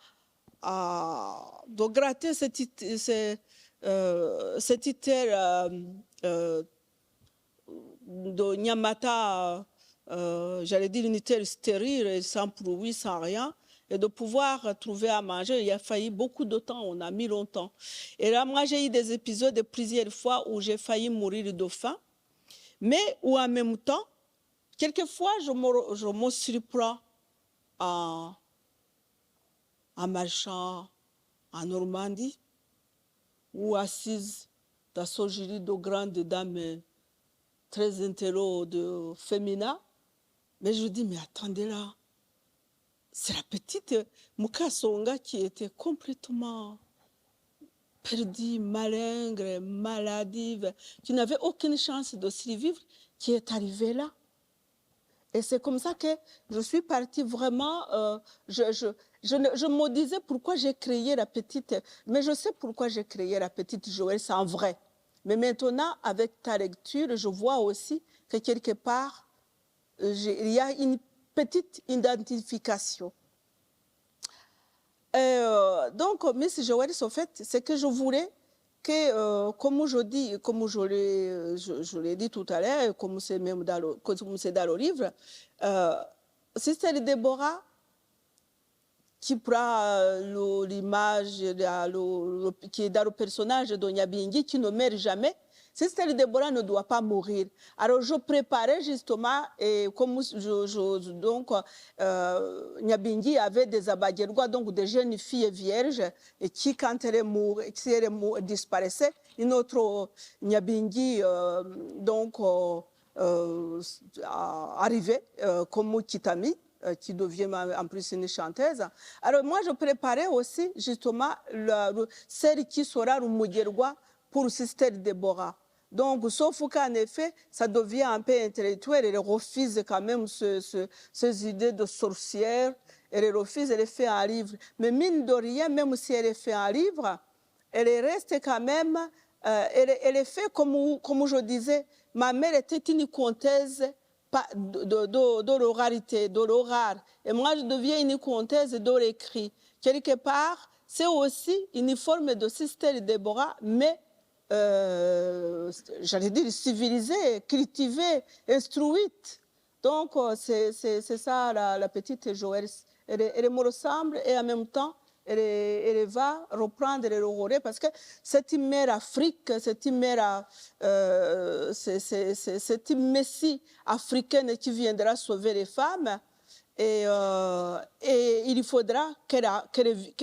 gratter cette terre de Nyamata, j'allais dire une terre stérile, sans bruit, sans rien. et de pouvoir trouver à manger. Il a fallu beaucoup de temps, on a mis longtemps. Et là, moi, j'ai eu des épisodes plusieurs fois où j'ai failli mourir de faim, mais où en même temps, quelquefois, je me surprends en marchant en Normandie ou assise dans ce jury de grandes dames très intello de féminin. Mais je dis, mais attendez là, c'est la petite Mukasonga qui était complètement perdue, malingre, maladive, qui n'avait aucune chance de survivre, qui est arrivée là. Et c'est comme ça que je suis partie vraiment, je me disais pourquoi j'ai créé la petite, mais je sais pourquoi j'ai créé la petite Joël, c'est en vrai. Mais maintenant, avec ta lecture, je vois aussi que quelque part, il y a une petite identification. Donc, Miss Joël, en fait, c'est que je voulais que, comme je l'ai dit tout à l'heure, comme c'est même dans le livre, Sister Deborah, qui prend l'image qui est dans le personnage de Nyabingi, qui ne meurt jamais, Sister Deborah ne doit pas mourir. Alors, je préparais justement, et comme Nyabingi avait des abadjerwa, donc des jeunes filles vierges, et qui, quand elle disparaissait, une autre Nyabingi, arrivait comme Kitami, qui devient en plus une chanteuse. Alors moi, je préparais aussi justement celle qui sera le Mugerwa pour Sister Deborah. Donc, sauf qu'en effet, ça devient un peu intellectuel. Elle refuse quand même ces idées de sorcière. Elle refuse, elle fait un livre. Mais mine de rien, même si elle fait un livre, elle reste quand même, elle est faite comme je disais, ma mère était une comtesse de l'oralité, de l'oral. Et moi, je deviens une comtesse de l'écrit. Quelque part, c'est aussi une forme de Sister Deborah, mais j'allais dire civilisée, cultivée, instruite. Donc, c'est ça la petite Joël. Elle me ressemble et en même temps, elle va reprendre le relais parce que c'est une mère Afrique, c'est une mère, c'est une messie africaine qui viendra sauver les femmes. Et il faudra qu'elle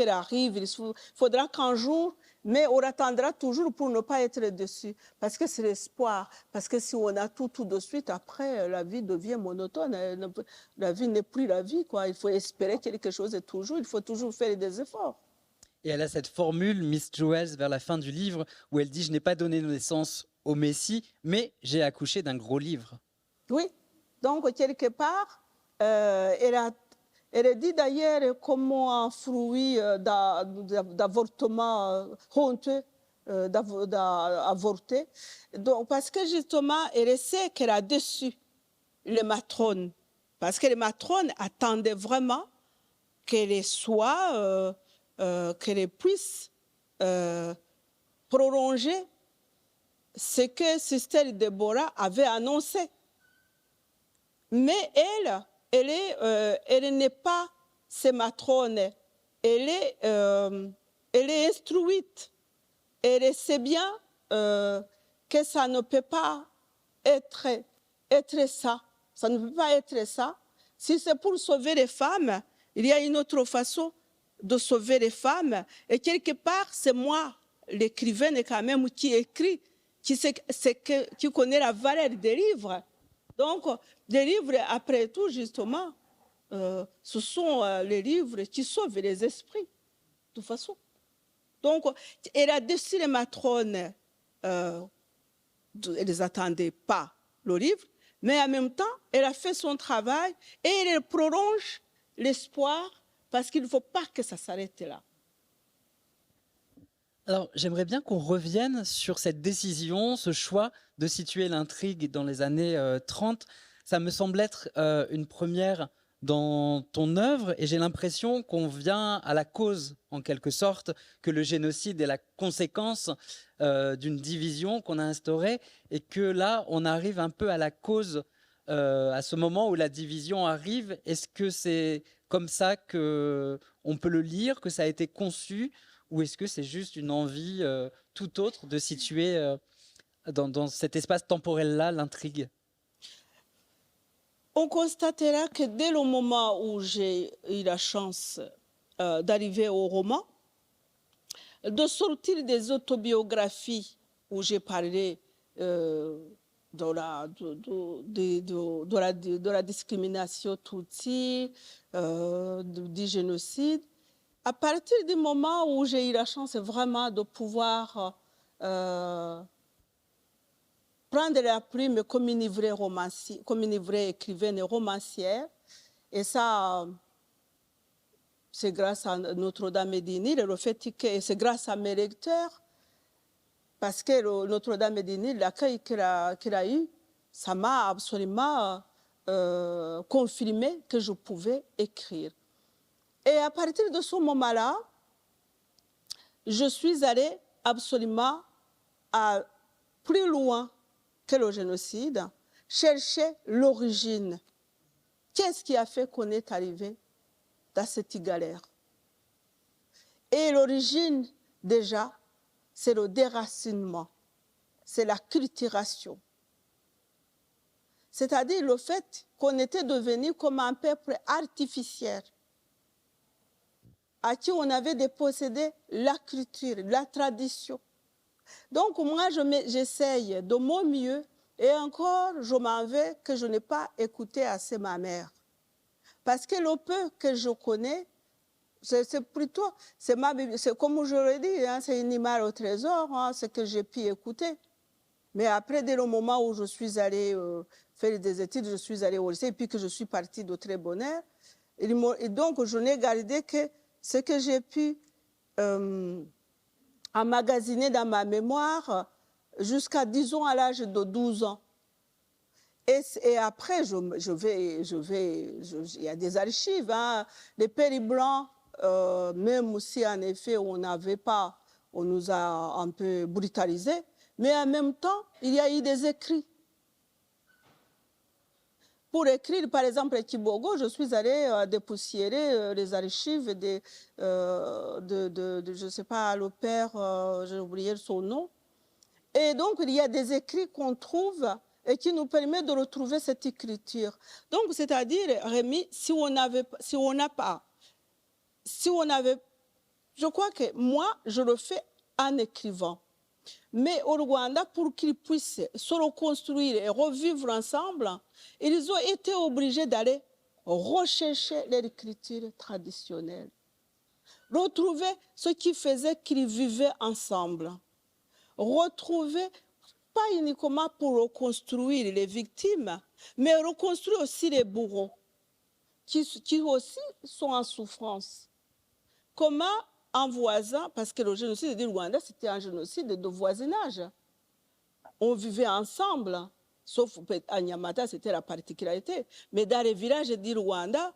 arrive, il faudra qu'un jour, mais on attendra toujours pour ne pas être dessus, parce que c'est l'espoir, parce que si on a tout de suite, après, la vie devient monotone, la vie n'est plus la vie, quoi. Il faut espérer quelque chose et toujours, il faut toujours faire des efforts. Et elle a cette formule, Miss Joël, vers la fin du livre, où elle dit « Je n'ai pas donné naissance au Messie, mais j'ai accouché d'un gros livre ». Oui, donc quelque part, elle a dit d'ailleurs comment un fruit d'avortement honteux, d'avorter. Donc, parce que justement, elle sait qu'elle a déçu les matrones. Parce que les matrones attendaient vraiment qu'elle soit, qu'elle puisse prolonger ce que Sister Deborah avait annoncé. Mais elle n'est pas ces matrones. Elle est instruite. Elle sait bien que ça ne peut pas être ça. Ça ne peut pas être ça. Si c'est pour sauver les femmes, il y a une autre façon de sauver les femmes. Et quelque part, c'est moi, l'écrivaine quand même, qui écrit, qui connaît la valeur des livres. Donc, les livres, après tout, justement, ce sont les livres qui sauvent les esprits, de toute façon. Donc, elle a déçu les matrones, elles n'attendaient pas le livre, mais en même temps, elle a fait son travail et elle prolonge l'espoir parce qu'il ne faut pas que ça s'arrête là. Alors, j'aimerais bien qu'on revienne sur cette décision, ce choix de situer l'intrigue dans les années 30. Ça me semble être une première dans ton œuvre et j'ai l'impression qu'on vient à la cause, en quelque sorte, que le génocide est la conséquence d'une division qu'on a instaurée et que là, on arrive un peu à la cause à ce moment où la division arrive? Est-ce que c'est comme ça que on peut le lire, que ça a été conçu, ou est-ce que c'est juste une envie tout autre de situer dans cet espace temporel-là l'intrigue? On constatera que dès le moment où j'ai eu la chance d'arriver au roman, de sortir des autobiographies où j'ai parlé de la discrimination tutsi, du génocide, à partir du moment où j'ai eu la chance vraiment de pouvoir prendre la plume comme une vraie romancière, comme une vraie écrivaine et romancière, et ça, c'est grâce à Notre-Dame et Nil, le fait que c'est grâce à mes lecteurs, parce que Notre-Dame et Nil, l'accueil qu'il a eu, ça m'a absolument confirmé que je pouvais écrire. Et à partir de ce moment-là, je suis allée absolument plus loin que le génocide, chercher l'origine. Qu'est-ce qui a fait qu'on est arrivé dans cette galère? Et l'origine, déjà, c'est le déracinement, c'est la culturation. C'est-à-dire le fait qu'on était devenu comme un peuple artificiel, à qui on avait dépossédé la culture, la tradition. Donc moi, j'essaye de mon mieux, et encore, je m'en vais que je n'ai pas écouté assez ma mère. Parce que le peu que je connais, c'est plutôt, c'est comme je l'ai dit, hein, c'est une image au trésor, hein, ce que j'ai pu écouter. Mais après, dès le moment où je suis allée faire des études, je suis allée au lycée, et puis que je suis partie de très bonne heure, et donc je n'ai gardé que ce que j'ai pu emmagasiner dans ma mémoire jusqu'à, disons, à l'âge de 12 ans. Et après, il y a des archives, hein, les Péris blancs, même si en effet on nous a un peu brutalisés, mais en même temps, il y a eu des écrits. Pour écrire, par exemple, à Kibogo, je suis allée dépoussiérer les archives je ne sais pas, le père, j'ai oublié son nom. Et donc, il y a des écrits qu'on trouve et qui nous permettent de retrouver cette écriture. Donc, c'est-à-dire, Rémi, je crois que moi, je le fais en écrivant. Mais au Rwanda, pour qu'ils puissent se reconstruire et revivre ensemble, ils ont été obligés d'aller rechercher l'écriture traditionnelle, retrouver ce qui faisait qu'ils vivaient ensemble, retrouver, pas uniquement pour reconstruire les victimes, mais reconstruire aussi les bourreaux, qui aussi sont en souffrance. Comment un voisin, parce que le génocide du Rwanda, c'était un génocide de voisinage. On vivait ensemble, sauf à Nyamata, c'était la particularité. Mais dans les villages du Rwanda,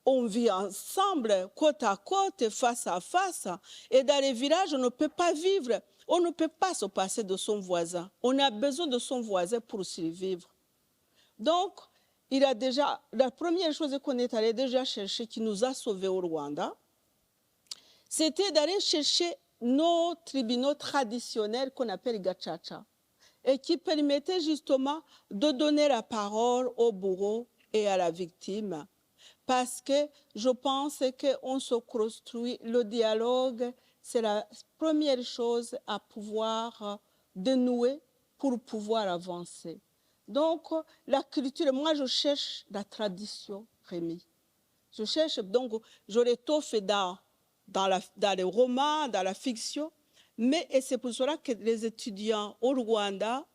on vit ensemble, côte à côte, face à face. Et dans les villages, on ne peut pas vivre. On ne peut pas se passer de son voisin. On a besoin de son voisin pour survivre. Donc, la première chose qu'on est allé déjà chercher, qui nous a sauvés au Rwanda, c'était d'aller chercher nos tribunaux traditionnels qu'on appelle gachacha, et qui permettaient justement de donner la parole au bourreau et à la victime. Parce que je pense qu'on se construit, le dialogue, c'est la première chose à pouvoir dénouer pour pouvoir avancer. Donc, la culture, moi je cherche la tradition, Rémi. Je cherche, donc, je l'étoffe dans les romans, dans la fiction, et c'est pour cela que les étudiants au Rwanda,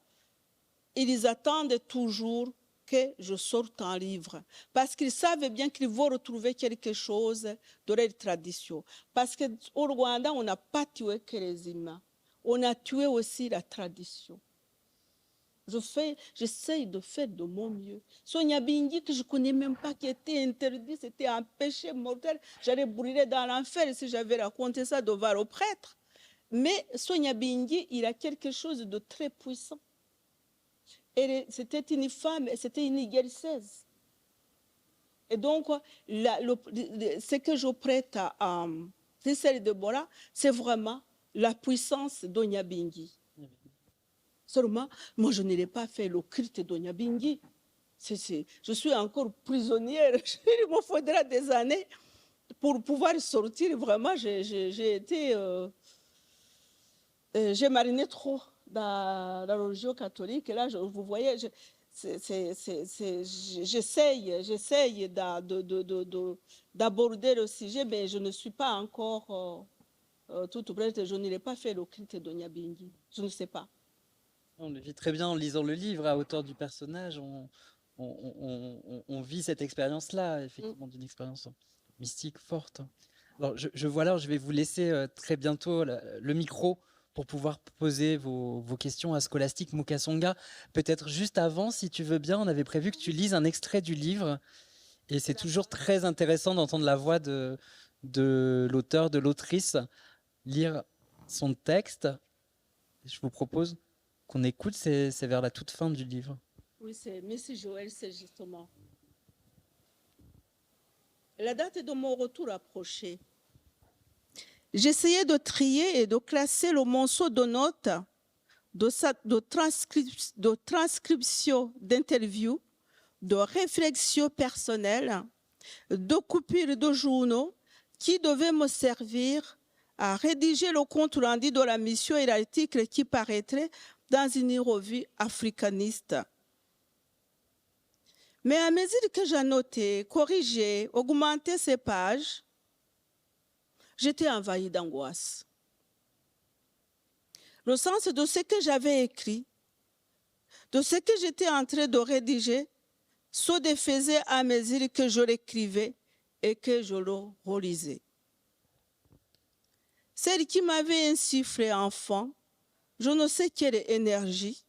ils attendent toujours que je sorte un livre, parce qu'ils savent bien qu'ils vont retrouver quelque chose de leur tradition. Parce qu'au Rwanda, on n'a pas tué que les humains, on a tué aussi la tradition. J'essaye de faire de mon mieux. Sonia Bingi, que je ne connais même pas, qui était interdit, c'était un péché mortel. J'allais brûler dans l'enfer si j'avais raconté ça devant le prêtre. Mais Sonia Bingi, il a quelque chose de très puissant. C'était une femme, c'était une guérisseuse. Et donc, ce que je prête à Cicely Deborah, c'est vraiment la puissance d'Onyabinghi. Seulement, moi, je n'ai pas fait le culte d'Onyabinghi. Je suis encore prisonnière. Il me faudra des années pour pouvoir sortir. Vraiment, j'ai mariné trop dans la religion catholique. Et là, vous voyez, j'essaye d'aborder le sujet, mais je ne suis pas encore toute prête. Je n'ai pas fait le culte d'Onyabinghi. Je ne sais pas. On le vit très bien en lisant le livre, à hauteur du personnage. On vit cette expérience-là, effectivement, d'une expérience mystique forte. Alors, je vais vous laisser très bientôt le micro pour pouvoir poser vos questions à Scholastique Mukasonga. Peut-être juste avant, si tu veux bien, on avait prévu que tu lises un extrait du livre. Et c'est toujours très intéressant d'entendre la voix de l'auteur, de l'autrice, lire son texte. Je vous propose qu'on écoute, c'est vers la toute fin du livre. Oui, c'est Miss Joël, c'est justement. La date de mon retour approchait. J'essayais de trier et de classer le morceau de notes, de transcription d'interviews, de réflexions personnelles, de coupures de journaux qui devaient me servir à rédiger le compte rendu de la mission et l'article qui paraîtrait dans une revue africaniste. Mais à mesure que j'annotais, corrigeais, augmentais ces pages, j'étais envahie d'angoisse. Le sens de ce que j'avais écrit, de ce que j'étais en train de rédiger, se défaisait à mesure que je l'écrivais et que je le relisais. Celle qui m'avait insufflé enfant, je ne sais quelle énergie,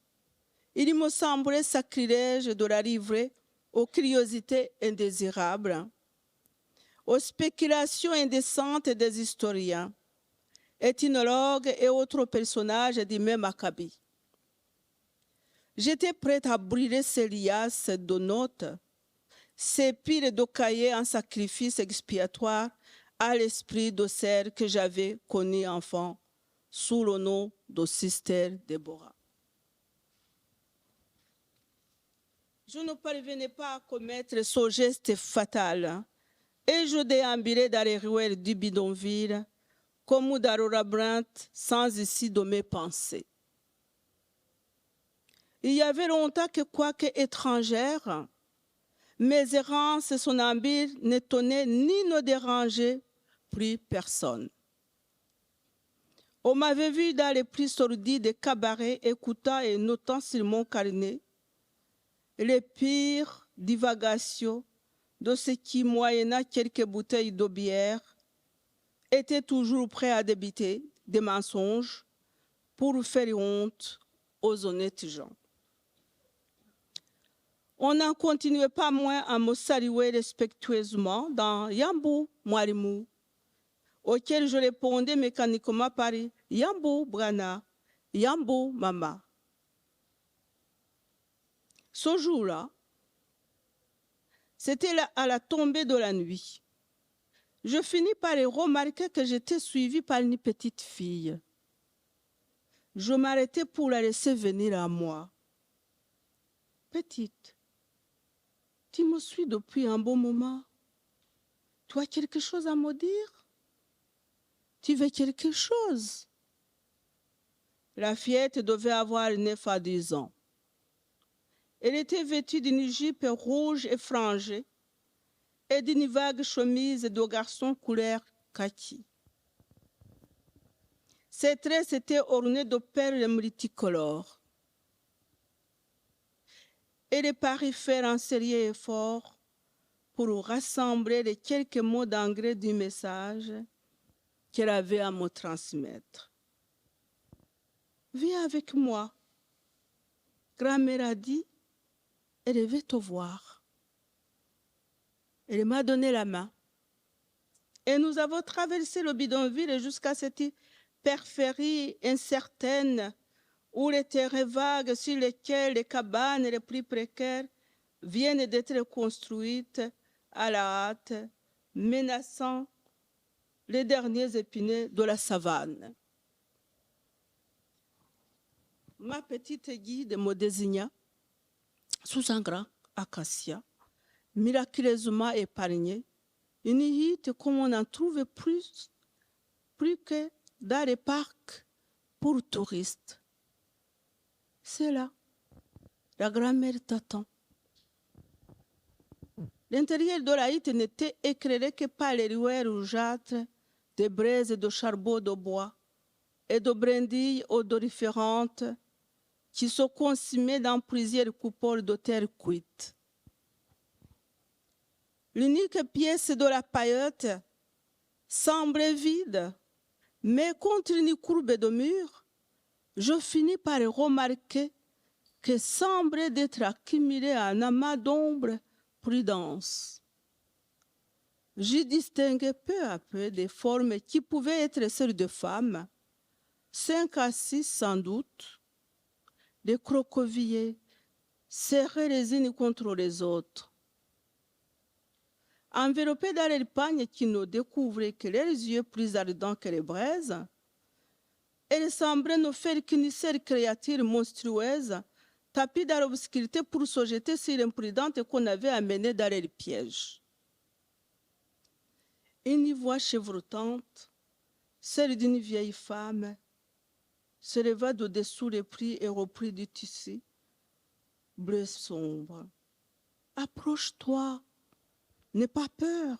il me semblait sacrilège de la livrer aux curiosités indésirables, aux spéculations indécentes des historiens, ethnologues et autres personnages du même acabit. J'étais prête à brûler ces liasses de notes, ces piles de cahiers en sacrifice expiatoire à l'esprit de celle que j'avais connue enfant sous le nom de Sister Deborah. Je ne parvenais pas à commettre ce geste fatal et je déambulais dans les ruelles du bidonville comme dans le labyrinthe sans issue de mes pensées. Il y avait longtemps que, quoique étrangère, mes errances somnambules n'étonnaient ni ne dérangeaient plus personne. On m'avait vu dans les plus sordides cabarets, écoutant et notant sur mon carnet les pires divagations de ce qui, moyennant quelques bouteilles de bière, était toujours prêt à débiter des mensonges pour faire honte aux honnêtes gens. On n'en continuait pas moins à me saluer respectueusement dans Yambou, Mwarimou, auquel je répondais mécaniquement par Yambou, Brana, Yambou, Mama. Ce jour-là, c'était à la tombée de la nuit. Je finis par remarquer que j'étais suivie par une petite fille. Je m'arrêtais pour la laisser venir à moi. Petite, tu me suis depuis un bon moment. Tu as quelque chose à me dire? Tu veux quelque chose? La fillette devait avoir 9 à 10 ans. Elle était vêtue d'une jupe rouge effrangée et d'une vague chemise de garçon couleur kaki. Ses tresses étaient ornées de perles multicolores. Elle parut faire un sérieux effort pour rassembler les quelques mots d'anglais du message qu'elle avait à me transmettre. Viens avec moi. Grand-mère a dit, elle veut te voir. Elle m'a donné la main. Et nous avons traversé le bidonville jusqu'à cette périphérie incertaine où les terrains vagues sur lesquels les cabanes les plus précaires viennent d'être construites à la hâte, menaçant les derniers épineux de la savane. Ma petite guide me désigna sous un grand acacia, miraculeusement épargné, une hutte comme on en trouve plus que dans les parcs pour touristes. C'est là, la grand-mère t'attend. L'intérieur de la hutte n'était éclairé que par les lueurs rougeâtres des braises de charbon de bois et de brindilles odoriférantes qui se consumaient dans plusieurs coupoles de terre cuite. L'unique pièce de la paillote semblait vide, mais contre une courbe de mur, je finis par remarquer que semblait d'être accumulé un amas d'ombre plus dense. J'y distinguais peu à peu des formes qui pouvaient être celles de femmes, 5 à 6 sans doute, des croquevillés serrés les unes contre les autres. Enveloppés dans les pagnes qui ne découvraient que leurs yeux plus ardents que les braises, elles semblaient ne faire qu'une seule créature monstrueuse, tapie dans l'obscurité pour se jeter sur l'imprudente qu'on avait amenée dans les pièges. Une voix chevrotante, celle d'une vieille femme, se leva de dessous les plis et reprit du tissu bleu sombre. Approche-toi, n'aie pas peur.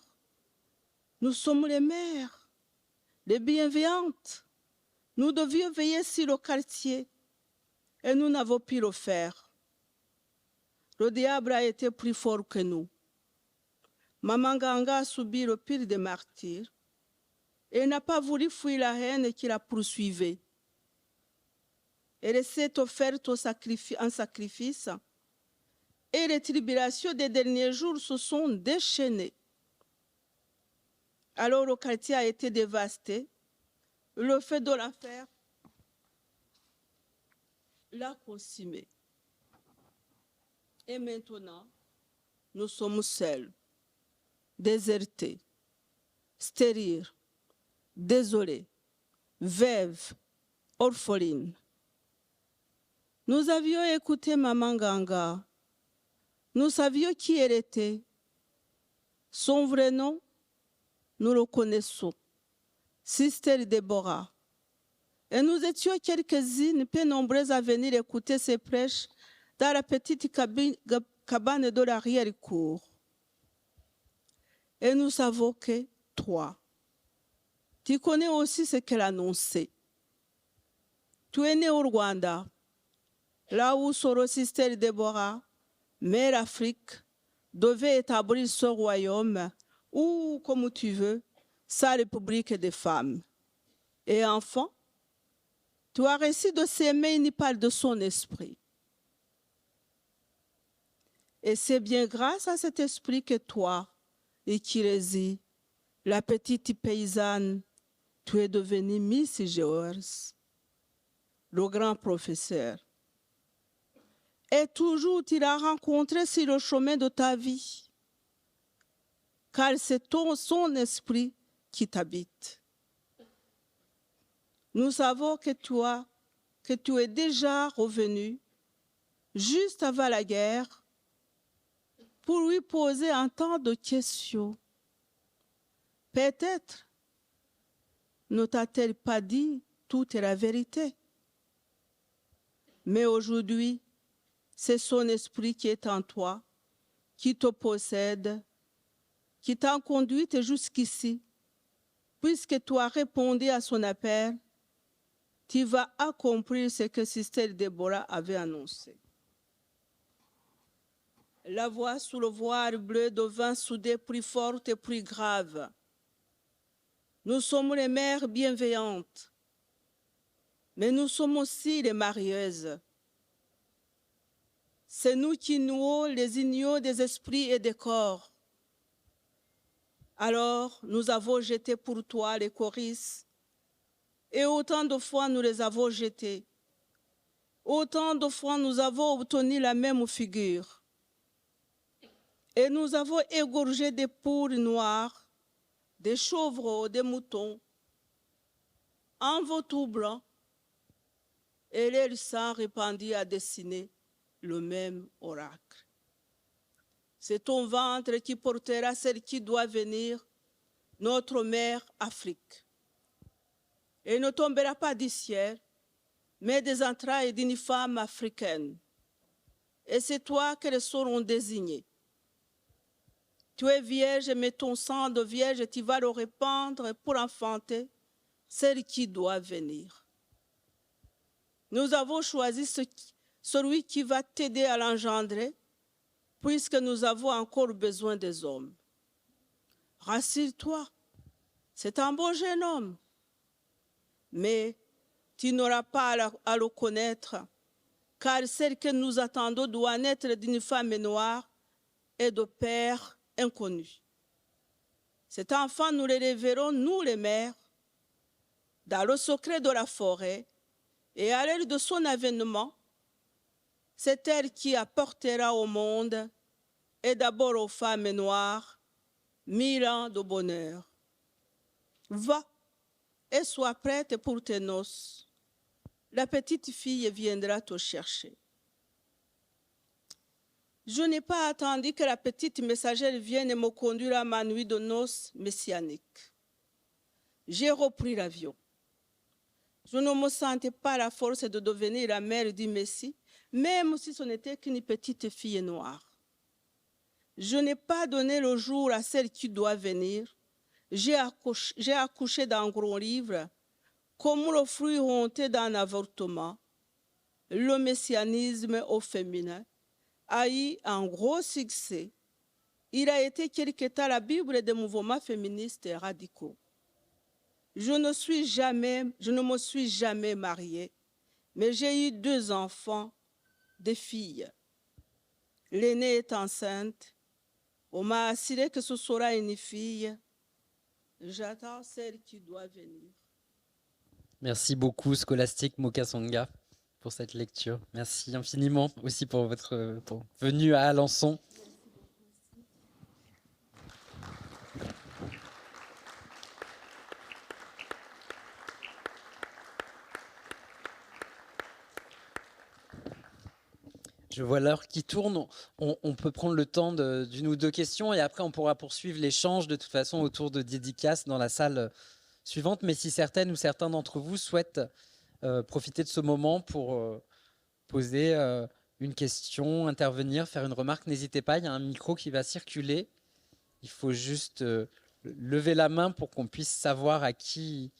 Nous sommes les mères, les bienveillantes. Nous devions veiller sur le quartier et nous n'avons pu le faire. Le diable a été plus fort que nous. Maman Ganga a subi le pire des martyrs et n'a pas voulu fuir la haine qui la poursuivait. Elle s'est offerte en sacrifice et les tribulations des derniers jours se sont déchaînées. Alors le quartier a été dévasté, le feu de l'enfer l'a consumé. Et maintenant, nous sommes seuls, désertés, stériles, désolés, veuves, orphelines. Nous avions écouté Maman Ganga. Nous savions qui elle était. Son vrai nom, nous le connaissons. Sister Deborah. Et nous étions quelques-unes, peu nombreuses à venir écouter ses prêches dans la petite cabane de l'arrière-cour. Et nous savons que toi, tu connais aussi ce qu'elle annonçait. Tu es né au Rwanda, là où Soro Sister Deborah, mère Afrique, devait établir ce royaume, ou, comme tu veux, sa république des femmes. Et enfin, tu as réussi de s'aimer une part de son esprit. Et c'est bien grâce à cet esprit que toi, Ikirezi, la petite paysanne, tu es devenue Miss Georges, le grand professeur. Et toujours tu l'as rencontré sur le chemin de ta vie, car c'est son esprit qui t'habite. Nous savons que tu es déjà revenu juste avant la guerre pour lui poser un tas de questions. Peut-être ne t'a-t-elle pas dit toute la vérité. Mais aujourd'hui, c'est son esprit qui est en toi, qui te possède, qui t'a conduite jusqu'ici. Puisque tu as répondu à son appel, tu vas accomplir ce que Sister Deborah avait annoncé. La voix sous le voile bleu devint soudain plus forte et plus grave. Nous sommes les mères bienveillantes, mais nous sommes aussi les marieuses. C'est nous qui nouons les unions des esprits et des corps. Alors, nous avons jeté pour toi les chorisses, et autant de fois nous les avons jetés. Autant de fois, nous avons obtenu la même figure. Et nous avons égorgé des poules noires, des chevreaux, des moutons, un vautour blanc, et leur sang répandu a dessiné le même oracle. C'est ton ventre qui portera celle qui doit venir, notre mère Afrique. Elle ne tombera pas du ciel, mais des entrailles d'une femme africaine. Et c'est toi qu'elles seront désignées. Tu es vierge, mais ton sang de vierge, tu vas le répandre pour enfanter celle qui doit venir. Nous avons choisi celui qui va t'aider à l'engendrer, puisque nous avons encore besoin des hommes. Rassure-toi, c'est un beau jeune homme, mais tu n'auras pas à le connaître, car celle que nous attendons doit naître d'une femme noire et de père inconnu. Cet enfant, nous l'élèverons, nous les mères, dans le secret de la forêt, et à l'heure de son avènement, c'est elle qui apportera au monde, et d'abord aux femmes noires, 1000 ans de bonheur. Va et sois prête pour tes noces. La petite fille viendra te chercher. Je n'ai pas attendu que la petite messagère vienne me conduire à ma nuit de noces messianiques. J'ai repris l'avion. Je ne me sentais pas la force de devenir la mère du Messie, même si ce n'était qu'une petite fille noire. Je n'ai pas donné le jour à celle qui doit venir. J'ai accouché d'un gros livre, comme le fruit honteux d'un avortement. Le messianisme au féminin a eu un gros succès. Il a été quelque temps la Bible des mouvements féministes radicaux. Je ne me suis jamais mariée, mais j'ai eu 2 enfants, des filles. L'aînée est enceinte. On m'a assuré que ce sera une fille. J'attends celle qui doit venir. Merci beaucoup, Scholastique Mukasonga, pour cette lecture. Merci infiniment aussi pour votre venue à Alençon. Je vois l'heure qui tourne. On peut prendre le temps d'une ou deux questions et après on pourra poursuivre l'échange de toute façon autour de dédicaces dans la salle suivante. Mais si certaines ou certains d'entre vous souhaitent profiter de ce moment pour poser une question, intervenir, faire une remarque, n'hésitez pas. Il y a un micro qui va circuler. Il faut juste lever la main pour qu'on puisse savoir à qui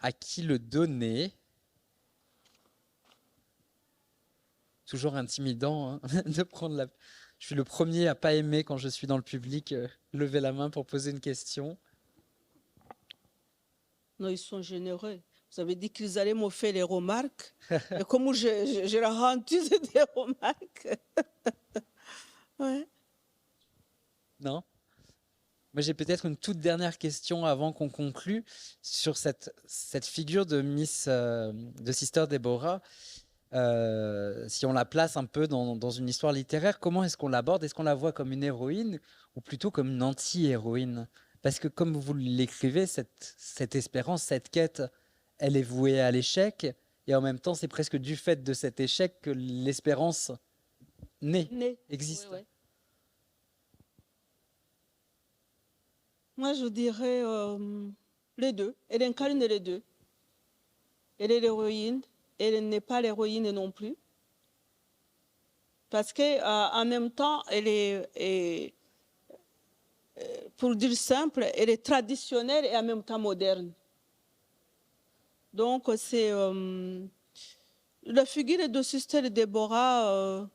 le donner. Toujours intimidant hein, de prendre la... Je suis le premier à pas aimer quand je suis dans le public lever la main pour poser une question. Non, ils sont généreux. Vous avez dit qu'ils allaient me faire les remarques. Et comme je leur rendu des remarques. Ouais. Non ? Moi, j'ai peut-être une toute dernière question avant qu'on conclue sur cette figure de de Sister Deborah. Si on la place un peu dans une histoire littéraire, comment est-ce qu'on l'aborde? Est-ce qu'on la voit comme une héroïne ou plutôt comme une anti-héroïne? Parce que comme vous l'écrivez, cette espérance, cette quête, elle est vouée à l'échec. Et en même temps, c'est presque du fait de cet échec que l'espérance existe. Oui, oui. Moi, je dirais les deux. Elle incarne les deux. Elle est l'héroïne. Elle n'est pas l'héroïne non plus. Parce qu'en même temps, elle est, pour dire simple, elle est traditionnelle et en même temps moderne. Donc, c'est la figure de Sister Deborah.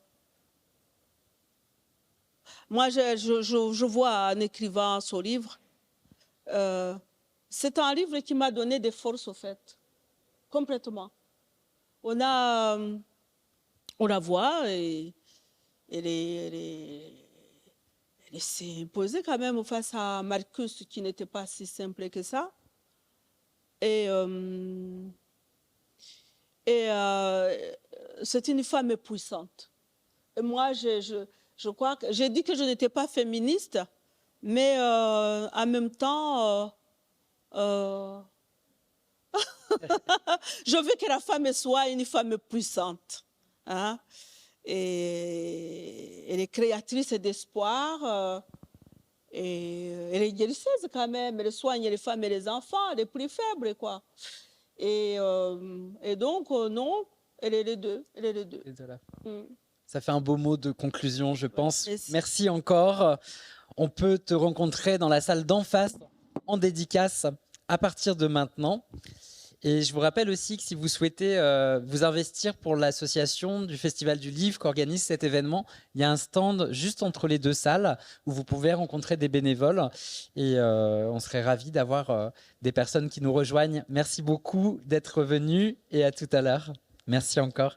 Moi, je vois en écrivant ce livre, c'est un livre qui m'a donné des forces, au fait, complètement. On la voit et elle s'est imposée quand même face à Marcus, qui n'était pas si simple que ça. Et c'est une femme puissante. Et moi, je crois que j'ai dit que je n'étais pas féministe, mais en même temps, je veux que la femme soit une femme puissante. Hein? Et elle est créatrice d'espoir. Et elle est guérisseuse quand même. Elle soigne les femmes et les enfants, les plus faibles, quoi. Et donc, non, elle est les deux. Elle est les deux. Ça fait un beau mot de conclusion, je pense. Merci. Merci encore. On peut te rencontrer dans la salle d'en face, en dédicace, à partir de maintenant. Et je vous rappelle aussi que si vous souhaitez vous investir pour l'association du Festival du Livre qu'organise cet événement, il y a un stand juste entre les deux salles où vous pouvez rencontrer des bénévoles. Et on serait ravis d'avoir des personnes qui nous rejoignent. Merci beaucoup d'être venus et à tout à l'heure. Merci encore.